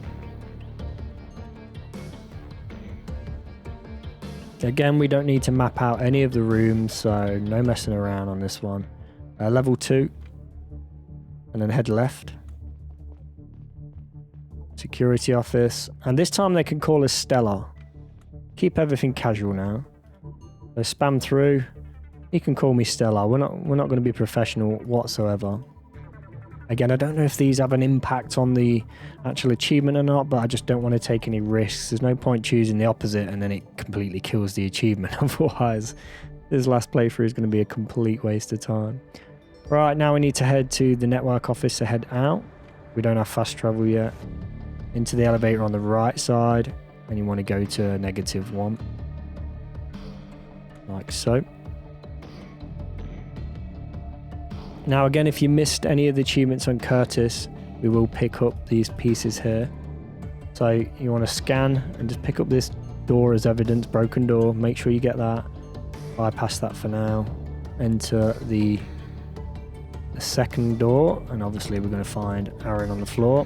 Again, we don't need to map out any of the rooms, so no messing around on this one. Level 2. And then head left. Security office. And this time they can call us Stella. Keep everything casual now. So spam through. You can call me Stella. We're not going to be professional whatsoever. Again, I don't know if these have an impact on the actual achievement or not, but I just don't want to take any risks. There's no point choosing the opposite and then it completely kills the achievement. Otherwise, this last playthrough is going to be a complete waste of time. Right, now we need to head to the network office to head out. We don't have fast travel yet. Into the elevator on the right side. And you want to go to -1. Like so. Now again, if you missed any of the achievements on Curtis, we will pick up these pieces here. So you want to scan and just pick up this door as evidence, broken door. Make sure you get that. Bypass that for now. Enter the second door, and obviously we're going to find Aaron on the floor.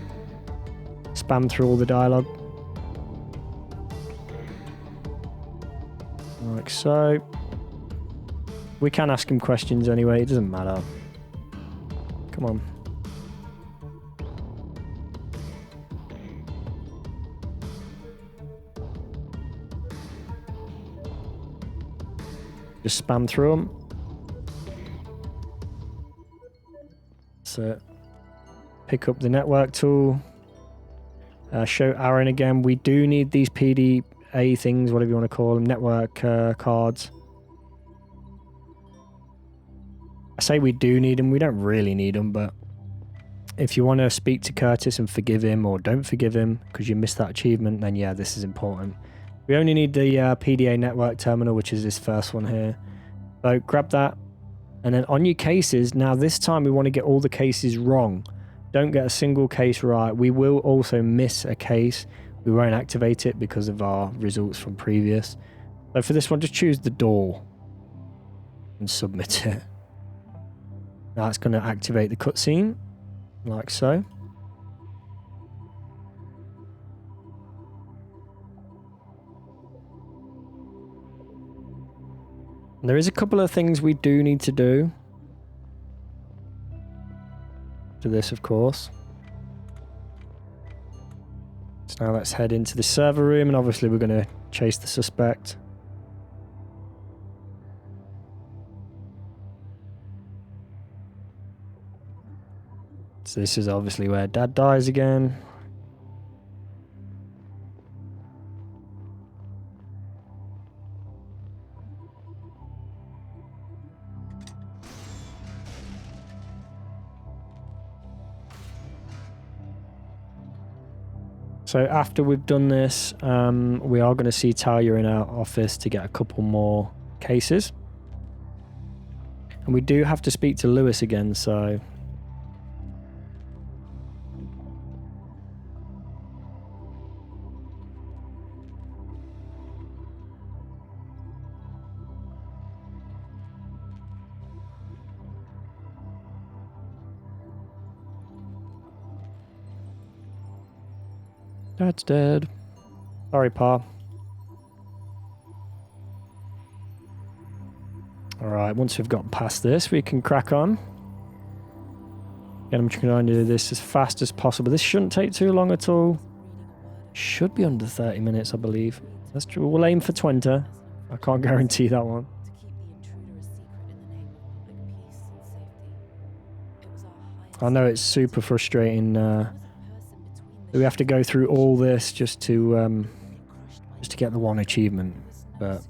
Spam through all the dialogue. Like so. We can ask him questions anyway, it doesn't matter. Come on. Just spam through them. So, pick up the network tool. Show Aaron again. We do need these PDA things, whatever you want to call them, network cards. I say we do need them. We don't really need them, but if you want to speak to Curtis and forgive him or don't forgive him because you missed that achievement, then yeah, this is important. We only need the PDA network terminal, which is this first one here. So grab that. And then on your cases, now this time we want to get all the cases wrong. Don't get a single case right. We will also miss a case. We won't activate it because of our results from previous. So for this one, just choose the door and submit it. Now it's going to activate the cutscene, like so. And there is a couple of things we do need to do. To this, of course. So now let's head into the server room, and obviously we're going to chase the suspect. So this is obviously where Dad dies again. So after we've done this, we are going to see Talia in our office to get a couple more cases. And we do have to speak to Lewis again, so... Dad's dead. Sorry, Pa. Alright, once we've gotten past this, we can crack on. Again, I'm trying to do this as fast as possible. This shouldn't take too long at all. Should be under 30 minutes, I believe. That's true. We'll aim for 20. I can't guarantee that one. I know it's super frustrating. We have to go through all this just to get the one achievement. But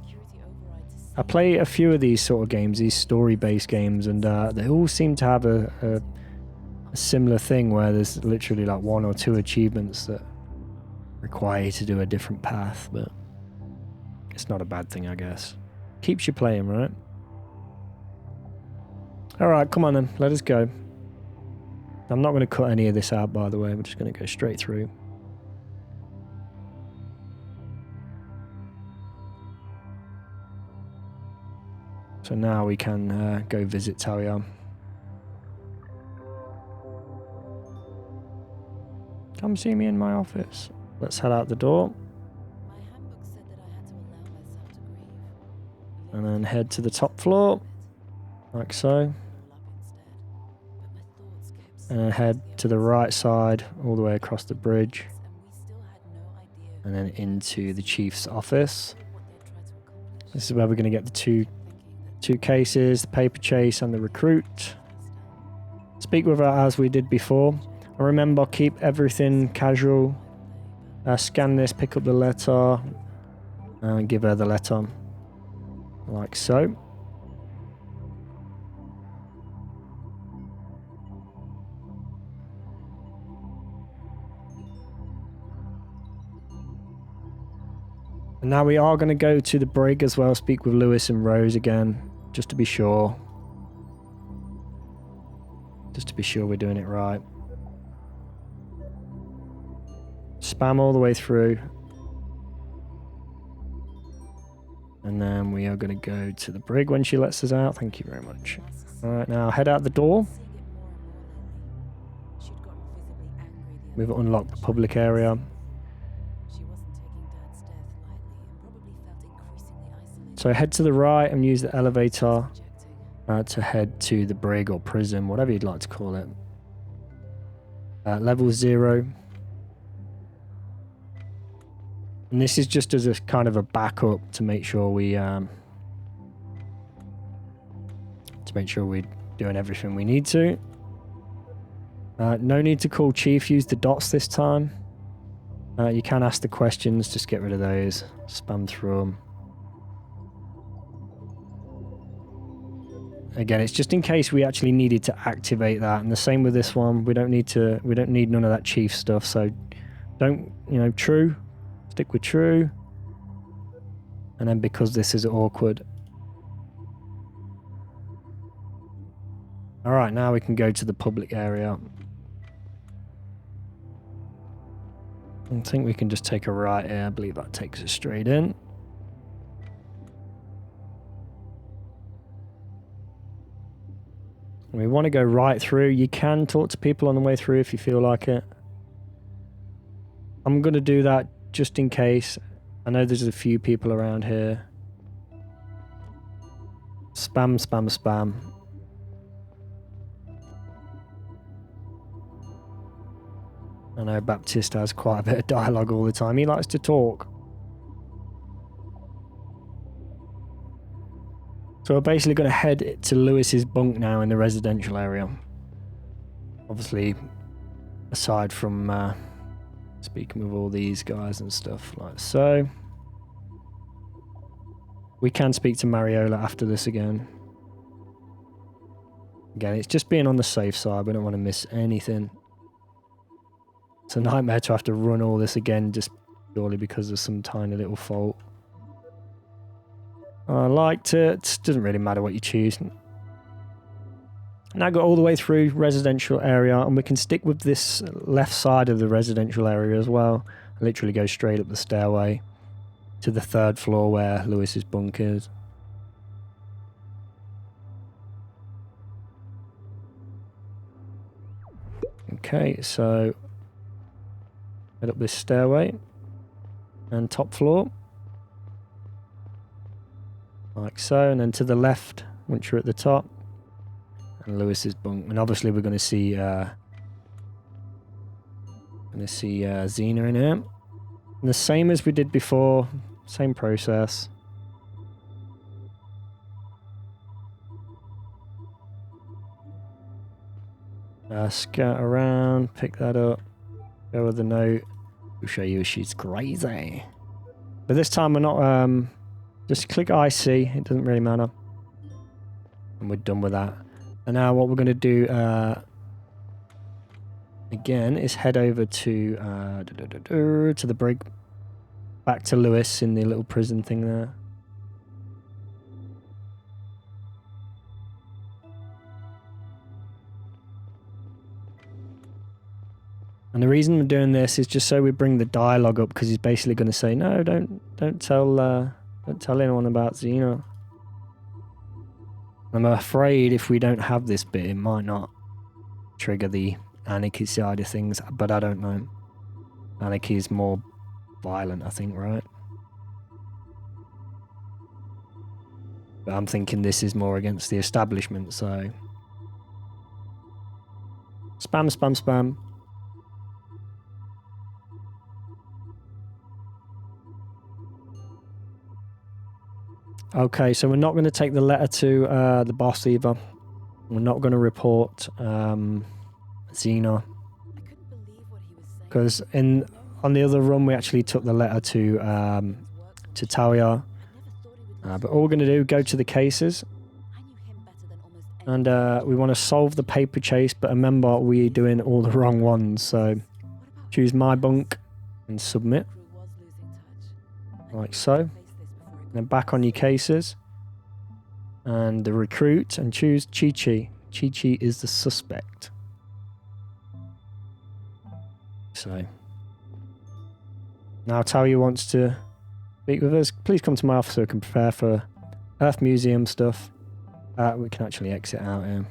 I play a few of these sort of games, these story-based games, and they all seem to have a similar thing where there's literally like 1 or 2 achievements that require you to do a different path. But it's not a bad thing, I guess. Keeps you playing, right? All right, come on then, let us go. I'm not going to cut any of this out, by the way. We're just going to go straight through. So now we can go visit Talia. Come see me in my office. Let's head out the door. And then head to the top floor, like so. And then head to the right side, all the way across the bridge. And then into the chief's office. This is where we're going to get the two cases, the paper chase and the recruit. Speak with her as we did before. And remember, keep everything casual. Scan this, pick up the letter, and give her the letter. Like so. And now we are going to go to the brig as well, speak with Lewis and Rose again, just to be sure. Just to be sure we're doing it right. Spam all the way through. And then we are going to go to the brig when she lets us out. Thank you very much. Alright, now head out the door. We've unlocked the public area. So head to the right and use the elevator to head to the brig or prison, whatever you'd like to call it. Level 0. And this is just as a kind of a backup to make sure we're doing everything we need to. No need to call Chief. Use the dots this time. You can ask the questions, just get rid of those. Spam through them. Again, it's just in case we actually needed to activate that, and the same with this one. We don't need none of that chief stuff, so don't, true. Stick with true. And then because this is awkward. Alright, now we can go to the public area. I think we can just take a right here. I believe that takes us straight in. We want to go right through. You can talk to people on the way through if you feel like it. I'm going to do that just in case. I know there's a few people around here. Spam, spam, spam. I know Baptiste has quite a bit of dialogue all the time. He likes to talk. So we're basically going to head to Lewis's bunk now in the residential area. Obviously, aside from speaking with all these guys and stuff like so. We can speak to Mariola after this again. Again, it's just being on the safe side. We don't want to miss anything. It's a nightmare to have to run all this again just purely because of some tiny little fault. I liked it. Doesn't really matter what you choose. Now go all the way through residential area, and we can stick with this left side of the residential area as well. Literally go straight up the stairway to the 3rd floor where Lewis's bunk is. Okay, so head up this stairway and top floor. Like so, and then to the left once you're at the top, and Lewis's bunk. And obviously we're going to see Xena in here. And the same as we did before, same process. Scout around, pick that up, go with the note. We'll show you she's crazy. But this time we're not. Just click IC, it doesn't really matter. And we're done with that. And now what we're going to do again is head over to the brig. Back to Lewis in the little prison thing there. And the reason we're doing this is just so we bring the dialogue up, because he's basically going to say, no, don't tell anyone about Xena. I'm afraid if we don't have this bit, it might not trigger the Anarchy side of things, but I don't know. Anarchy is more violent, I think, right? But I'm thinking this is more against the establishment, so... Spam, spam, spam. Okay, so we're not going to take the letter to the boss either. We're not going to report Xena. Because on the other run we actually took the letter to Talia. But all we're going to do, go to the cases. And we want to solve the paper chase, but remember we're doing all the wrong ones. So choose my bunk and submit. Like so. Then back on your cases and the recruit and choose Chi-Chi. Chi-Chi is the suspect. So now Talia wants to speak with us. Please come to my office so we can prepare for Earth Museum stuff. We can actually exit out here.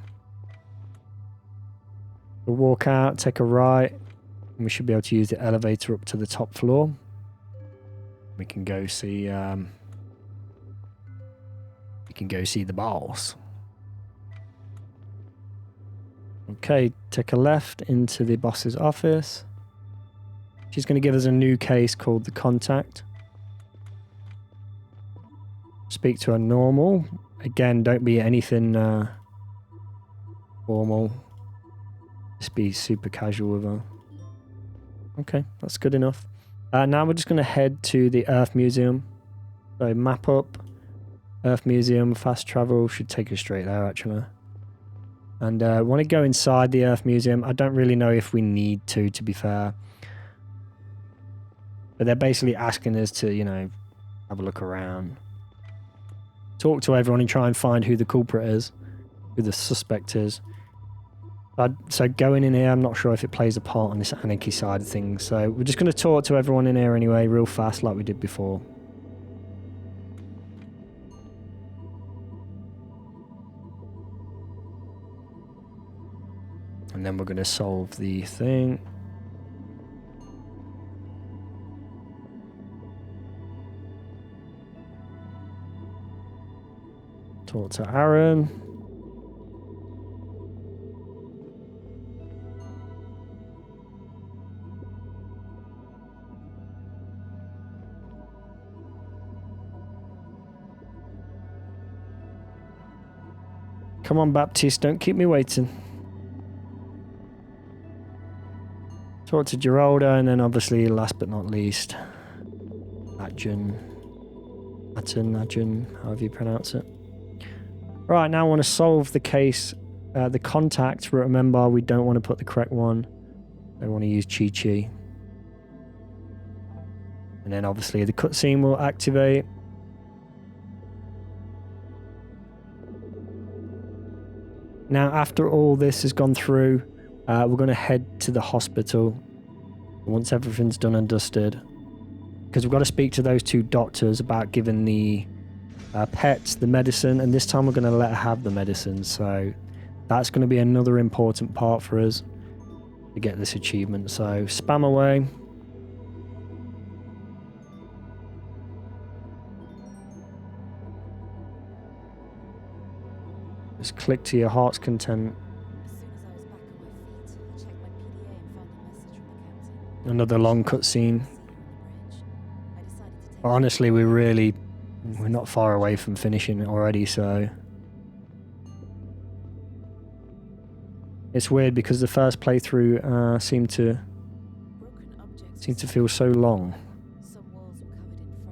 We'll walk out, take a right, and we should be able to use the elevator up to the top floor. We can go see the boss. Okay, take a left into the boss's office. She's going to give us a new case called The Contact. Speak to her normal. Again, don't be anything formal. Just be super casual with her. Okay, that's good enough. Now we're just going to head to the Earth Museum. So map up, Earth Museum, fast travel, should take us straight there actually. And I want to go inside the Earth Museum. I don't really know if we need to be fair. But they're basically asking us to, you know, have a look around. Talk to everyone and try and find who the culprit is, who the suspect is. So going in here, I'm not sure if it plays a part on this Anarchy side of things. So we're just going to talk to everyone in here anyway, real fast like we did before. And then we're going to solve the thing. Talk to Aaron. Come on, Baptiste, don't keep me waiting. Talk to Geraldo, and then obviously, last but not least, Adjun, however you pronounce it. Right, now I want to solve the case. The contact, remember, we don't want to put the correct one. I want to use Chi-Chi. And then obviously the cutscene will activate. Now, after all this has gone through, we're going to head to the hospital once everything's done and dusted. Because we've got to speak to those two doctors about giving the pets the medicine, and this time we're going to let her have the medicine, so that's going to be another important part for us to get this achievement. So spam away. Just click to your heart's content. Another long cutscene. Honestly, we're not far away from finishing it already, so it's weird because the first playthrough seemed to feel so long,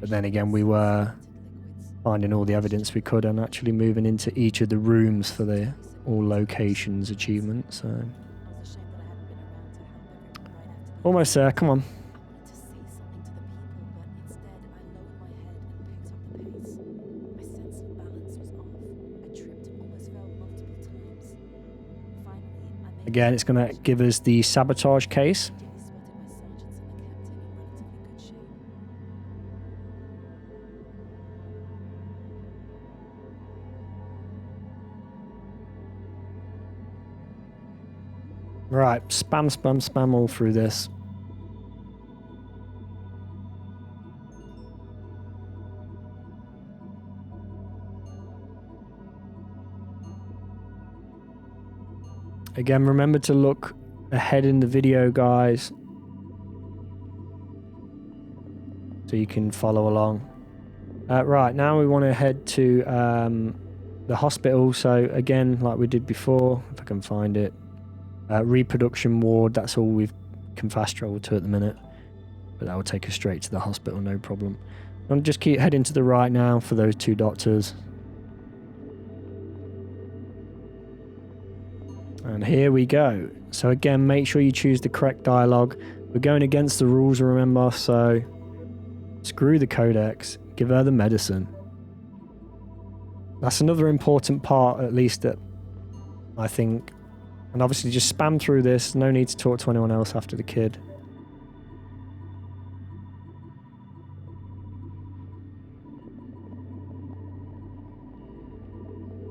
but then again we were finding all the evidence we could and actually moving into each of the rooms for the all locations achievement. So almost there, come on. Again, it's going to give us the Sabotage Case. Right, spam all through this. Again, remember to look ahead in the video, guys, so you can follow along. Right, now we want to head to the hospital. So again, like we did before, if I can find it, reproduction ward, that's all we can fast travel to at the minute, but that will take us straight to the hospital, no problem. I'll just keep heading to the right now for those two doctors. And here we go. So again, make sure you choose the correct dialogue. We're going against the rules, remember, so screw the codex, give her the medicine. That's another important part, at least, that I think. And obviously just spam through this, no need to talk to anyone else after the kid.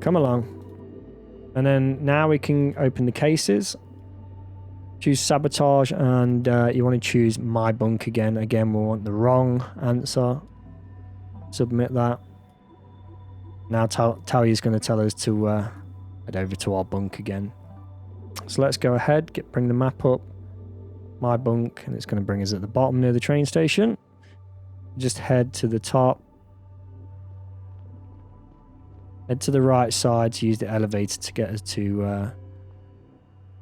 Come along. And then now we can open the cases. Choose sabotage, and you want to choose my bunk again. Again, we want the wrong answer. Submit that. Now Talia's going to tell us to head over to our bunk again. So let's go ahead, bring the map up. My bunk, and it's going to bring us at the bottom near the train station. Just head to the top. Head to the right side to use the elevator to get us to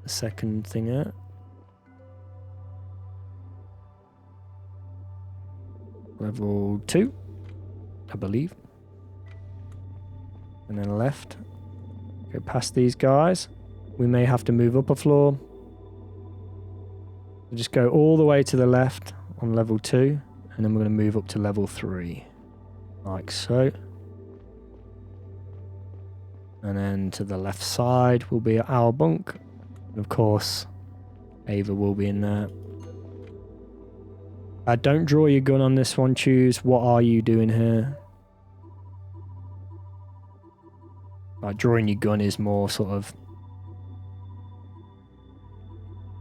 the second thing out. Level 2, I believe. And then left. Go past these guys. We may have to move up a floor. We'll just go all the way to the left on level 2. And then we're going to move up to level 3. Like so. And then to the left side will be our bunk. And of course, Ava will be in there. Don't draw your gun on this one. Choose what are you doing here. Drawing your gun is more sort of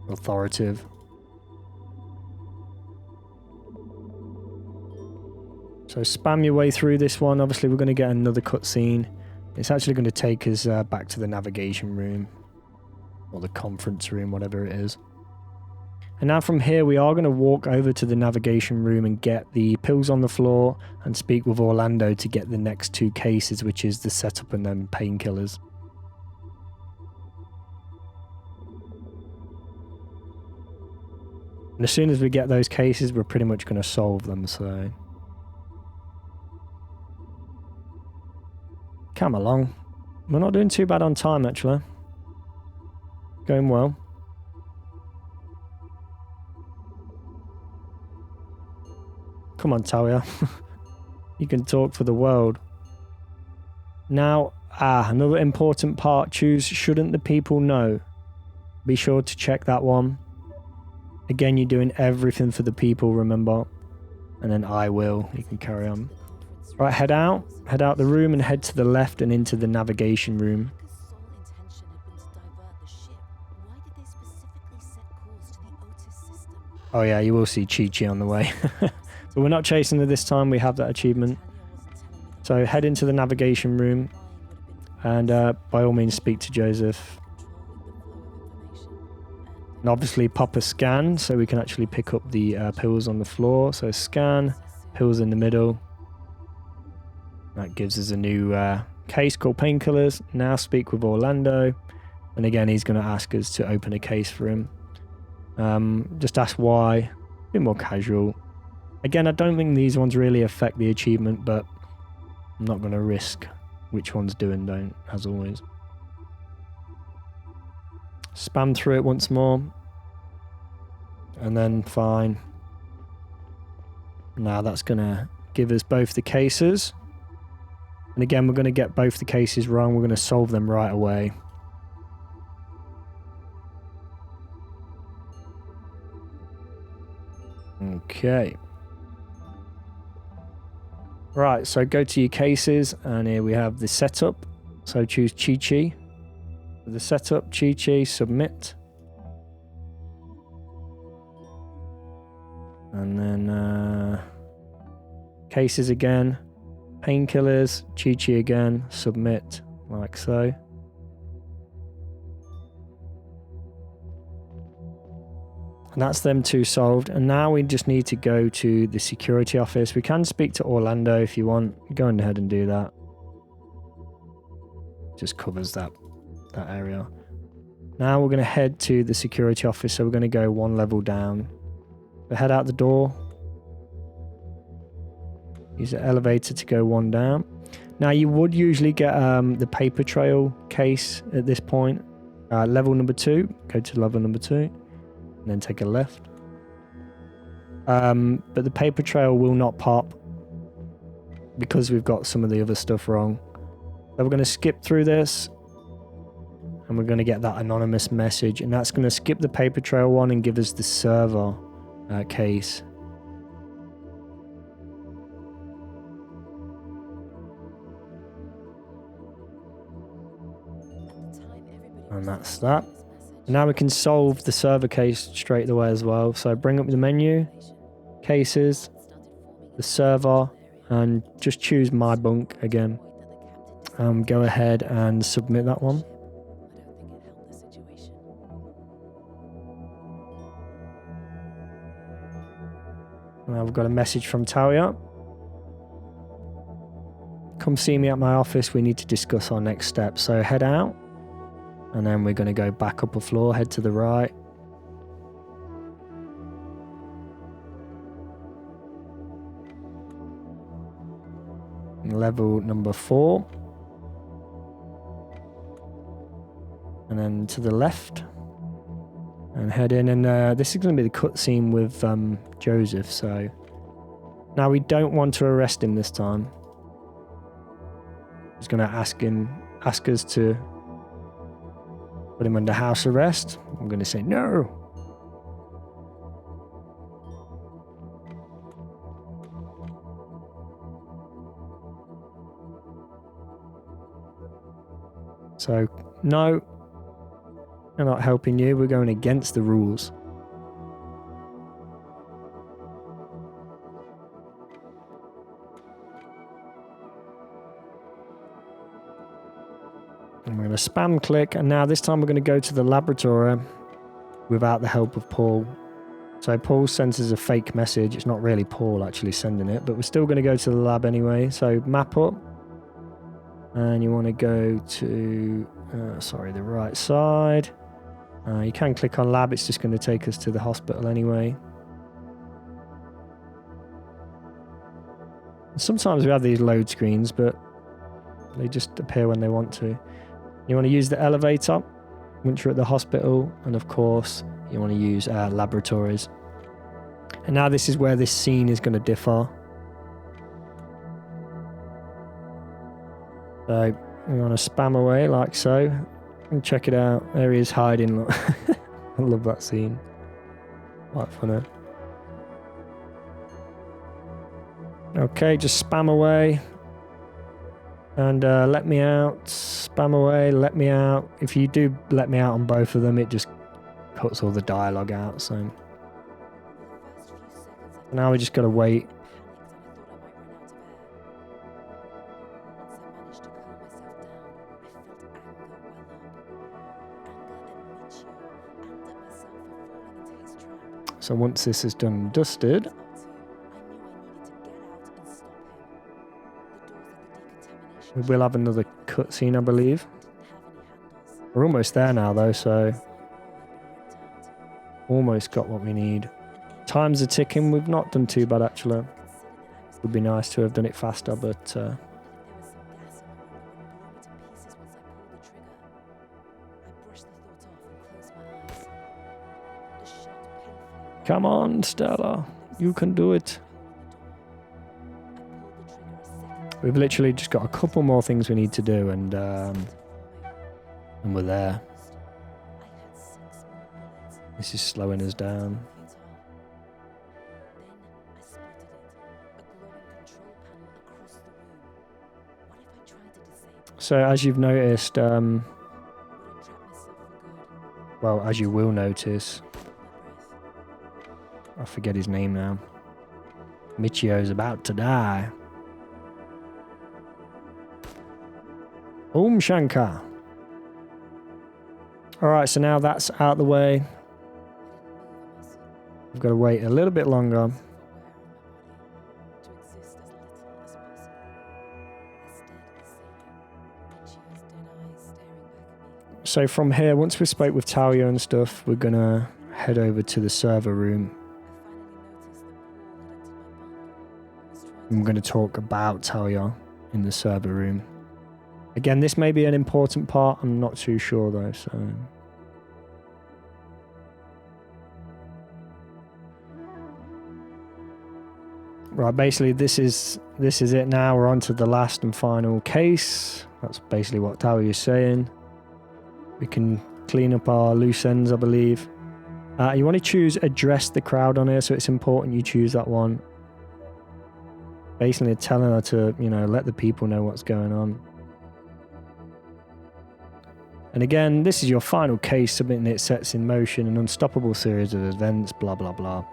authoritative. So spam your way through this one. Obviously we're going to get another cutscene. It's actually going to take us back to the navigation room. Or the conference room, whatever it is. And now from here we are going to walk over to the navigation room and get the pills on the floor and speak with Orlando to get the next 2 cases, which is the setup and then painkillers. And as soon as we get those cases, we're pretty much going to solve them, so... Come along. We're not doing too bad on time, actually. Going well. Come on, Talia. You can talk for the world. Now, another important part. Choose shouldn't the people know. Be sure to check that one. Again, you're doing everything for the people, remember. And then I will. You can carry on. Right, head out. Head out the room and head to the left and into the navigation room. Oh yeah, you will see Chi-Chi on the way. But we're not chasing her this time, we have that achievement. So head into the navigation room and by all means speak to Joseph. And obviously pop a scan so we can actually pick up the pills on the floor. So scan, pills in the middle. That gives us a new case called Painkillers. Now speak with Orlando. And again, he's going to ask us to open a case for him. Just ask why. A bit more casual. Again, I don't think these ones really affect the achievement, but I'm not going to risk which ones do and don't, as always. Spam through it once more. And then fine. Now that's going to give us both the cases. And again, we're going to get both the cases wrong. We're going to solve them right away. Okay. Right, so go to your cases, and here we have the setup. So choose Chi-Chi. For the setup, Chi-Chi, submit. And then cases again. Painkillers, Chi-Chi again, submit, like so. And that's them 2 solved. And now we just need to go to the security office. We can speak to Orlando if you want. Go ahead and do that. Just covers that area. Now we're going to head to the security office. So we're going to go 1 level down. So head out the door. Use the elevator to go 1 down. Now you would usually get the paper trail case at this point. Level number 2. Go to level number 2. And then take a left. But the paper trail will not pop because we've got some of the other stuff wrong. So we're going to skip through this and we're going to get that anonymous message, and that's going to skip the paper trail one and give us the server case. And that's that. Now we can solve the server case straight away as well. So bring up the menu, cases, the server, and just choose my bunk again. Go ahead and submit that one. Now we've got a message from Talia. Come see me at my office. We need to discuss our next steps. So head out. And then we're going to go back up a floor, head to the right. level number 4. And then to the left. And head in. And this is going to be the cutscene with Joseph. So now we don't want to arrest him this time. He's going to ask us to put him under house arrest. I'm going to say no. So, no, we're not helping you. We're going against the rules. And we're going to spam click. And now this time we're going to go to the laboratory without the help of Paul. So Paul sends us a fake message. It's not really Paul actually sending it, but we're still going to go to the lab anyway. So map up. And you want to go to, the right side. You can click on lab. It's just going to take us to the hospital anyway. Sometimes we have these load screens, but they just appear when they want to. You want to use the elevator once you're at the hospital. And of course, you want to use laboratories. And now this is where this scene is going to differ. So we want to spam away like so. And check it out. There he is hiding. Look. I love that scene. Quite funny. Okay, just spam away. And let me out. Spam away, let me out. If you do let me out on both of them, it just cuts all the dialogue out. So now we just got to wait. So once this is done and dusted, we will have another cutscene, I believe. We're almost there now, though, so almost got what we need. Times are ticking. We've not done too bad, actually. Would be nice to have done it faster, but come on, Stella. You can do it. We've literally just got a couple more things we need to do, and we're there. This is slowing us down. So as you've noticed, well, as you will notice, I forget his name now. Michio's about to die. Om Shankar. Alright, so now that's out of the way. We've got to wait a little bit longer. So from here, once we spoke with Talia and stuff, we're going to head over to the server room. I'm going to talk about Talia in the server room. Again, this may be an important part. I'm not too sure though, so... Right, basically this is it now. We're on to the last and final case. That's basically what Talia's saying. We can clean up our loose ends, I believe. You want to choose address the crowd on here, so it's important you choose that one. Basically telling her to, let the people know what's going on. And again, this is your final case. Submitting it sets in motion an unstoppable series of events, blah, blah, blah.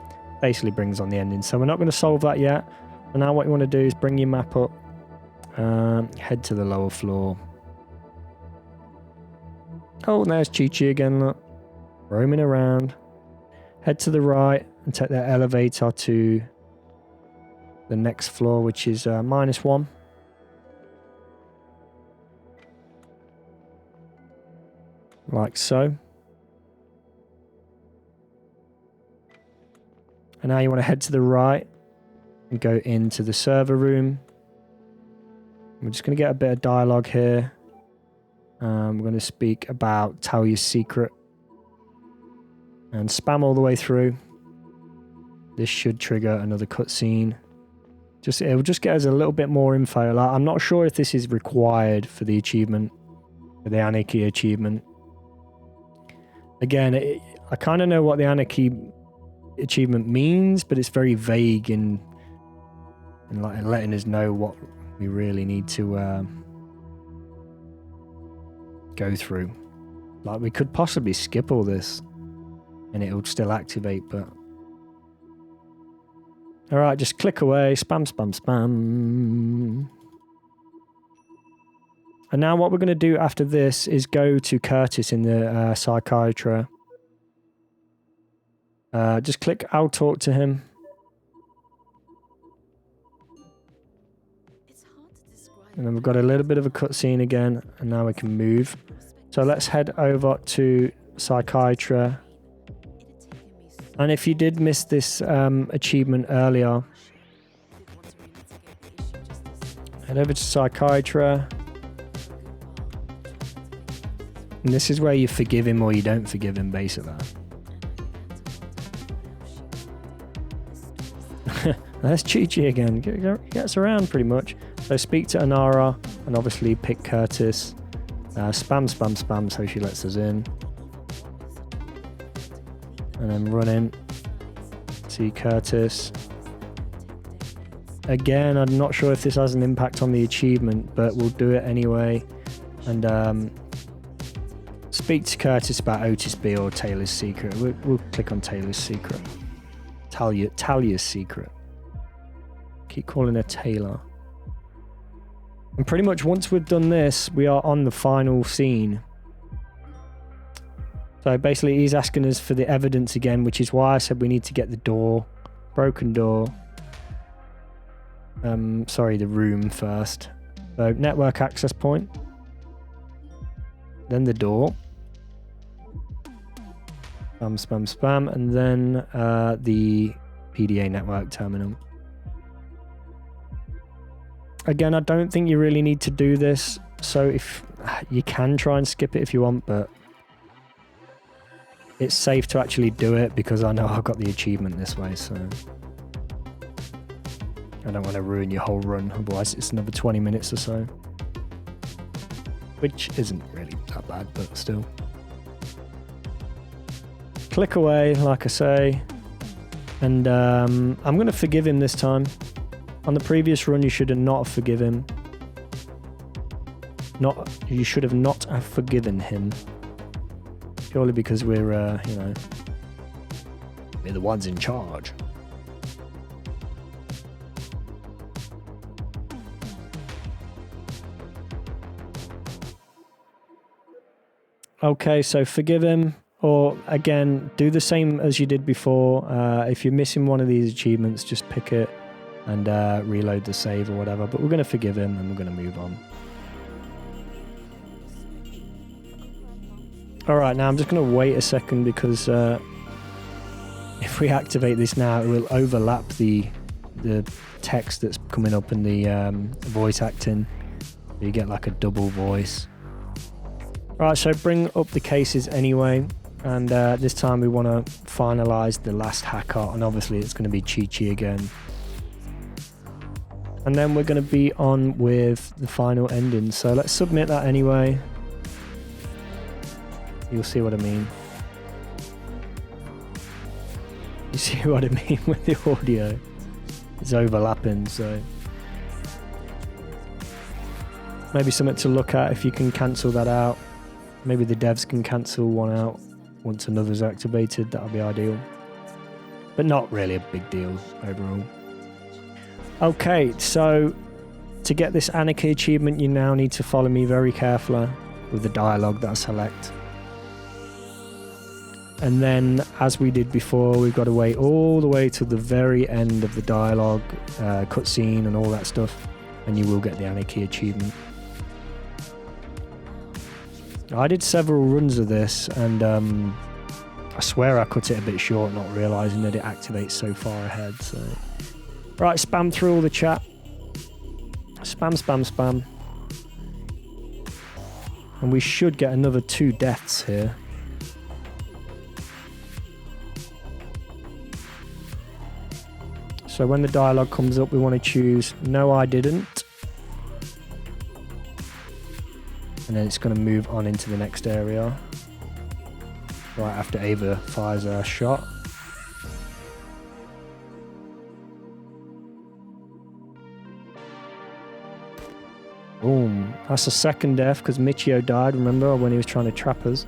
Basically brings on the ending. So we're not going to solve that yet. So now what you want to do is bring your map up. Head to the lower floor. Oh, there's Chi-Chi again, look. Roaming around. Head to the right and take that elevator to the next floor, which is -1. Like so. And now you want to head to the right and go into the server room. We're just going to get a bit of dialogue here. We're going to speak about tell your secret. And spam all the way through. This should trigger another cutscene. It will just get us a little bit more info. Like, I'm not sure if this is required for the achievement, for the Anarchy achievement. Again, I kind of know what the Anarchy achievement means, but it's very vague in like letting us know what we really need to go through. Like, we could possibly skip all this and it would still activate, but all right, just click away, spam, spam, spam. And now what we're going to do after this is go to Curtis in the psychiatry. Just click, I'll talk to him. And then we've got a little bit of a cutscene again, and now we can move. So let's head over to psychiatry. And if you did miss this achievement earlier, head over to psychiatry. And this is where you forgive him or you don't forgive him, basically. That's Chi-Chi again. Gets around pretty much. So speak to Anara and obviously pick Curtis. Spam, spam, spam so she lets us in. And then run in. See Curtis. Again, I'm not sure if this has an impact on the achievement, but we'll do it anyway. And speak to Curtis about Otis B or Taylor's secret. We'll click on Taylor's secret. Talia's secret. Keep calling her Taylor. And pretty much once we've done this, we are on the final scene. So basically he's asking us for the evidence again, which is why I said we need to get the door, broken door. The room first. So network access point. Then the door. Spam, spam, spam. And then the PDA network terminal. Again, I don't think you really need to do this. So if you can try and skip it if you want, but it's safe to actually do it because I know I've got the achievement this way, so I don't want to ruin your whole run, otherwise it's another 20 minutes or so. Which isn't really that bad, but still. Click away, like I say. And I'm going to forgive him this time. On the previous run, you should have not forgiven him. You should have not have forgiven him. Purely because we're, we're the ones in charge. Okay, so forgive him, or again, do the same as you did before. If you're missing one of these achievements, just pick it and reload the save or whatever. But we're going to forgive him and we're going to move on. Alright, now I'm just going to wait a second because if we activate this now, it will overlap the text that's coming up in the voice acting. You get like a double voice. Alright, so bring up the cases anyway. And this time we want to finalize the last hacker. And obviously it's going to be Chi-Chi again. And then we're going to be on with the final ending. So let's submit that anyway. You'll see what I mean. You see what I mean with the audio? It's overlapping, so maybe something to look at if you can cancel that out. Maybe the devs can cancel one out once another's activated. That'll be ideal. But not really a big deal overall. Okay, so to get this Anarchy achievement, you now need to follow me very carefully with the dialogue that I select. And then, as we did before, we've got to wait all the way to the very end of the dialogue, cutscene and all that stuff, and you will get the Anarchy achievement. I did several runs of this, and I swear I cut it a bit short, not realising that it activates so far ahead. So, right, spam through all the chat. Spam, spam, spam. And we should get another 2 deaths here. So when the dialogue comes up, we want to choose no, I didn't. And then it's going to move on into the next area. Right after Ava fires her shot. Boom. That's a second death because Michio died, remember, when he was trying to trap us.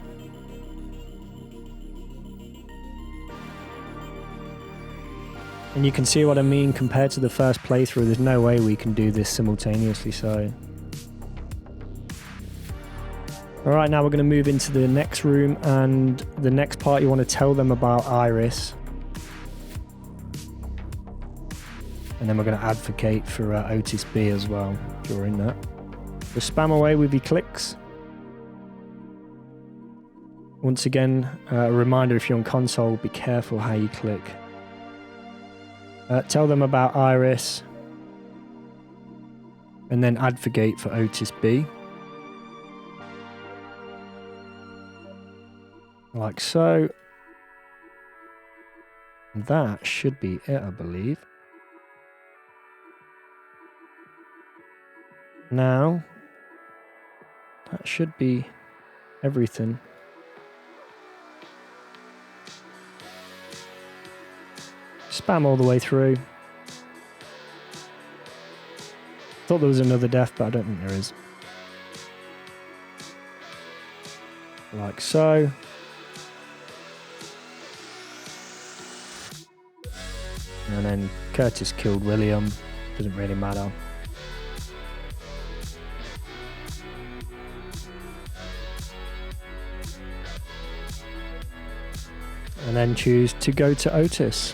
And you can see what I mean compared to the first playthrough. There's no way we can do this simultaneously, so... Alright, now we're going to move into the next room, and the next part you want to tell them about Iris. And then we're going to advocate for Otis B as well during that. So spam away with your clicks. Once again, a reminder if you're on console, be careful how you click. Tell them about Iris. And then advocate for Otis B. Like so. That should be it, I believe. Now, that should be everything. Spam all the way through. Thought there was another death, but I don't think there is. Like so. And then Curtis killed William. Doesn't really matter. And then choose to go to Otis.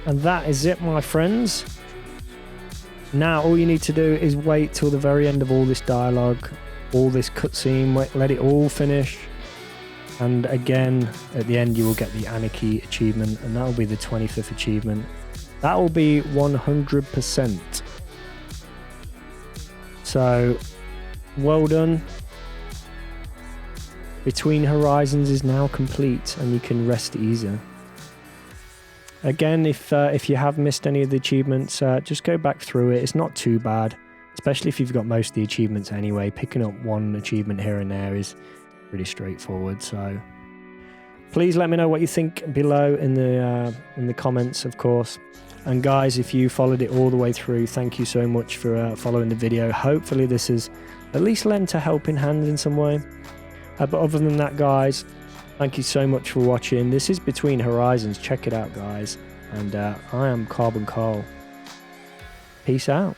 And that is it, my friends. Now all you need to do is wait till the very end of all this dialogue, all this cutscene, let it all finish. And again, at the end you will get the Anarchy achievement, and that will be the 25th achievement. That will be 100%. So, well done. Between Horizons is now complete, and you can rest easier. Again, if you have missed any of the achievements, just go back through it. It's not too bad, especially if you've got most of the achievements anyway. Picking up one achievement here and there is pretty straightforward. So please let me know what you think below in the comments, of course. And guys, if you followed it all the way through, thank you so much for following the video. Hopefully this has at least lent a helping hand in some way. But other than that, guys, thank you so much for watching. This is Between Horizons. Check it out, guys. And I am Carbon Carl. Peace out.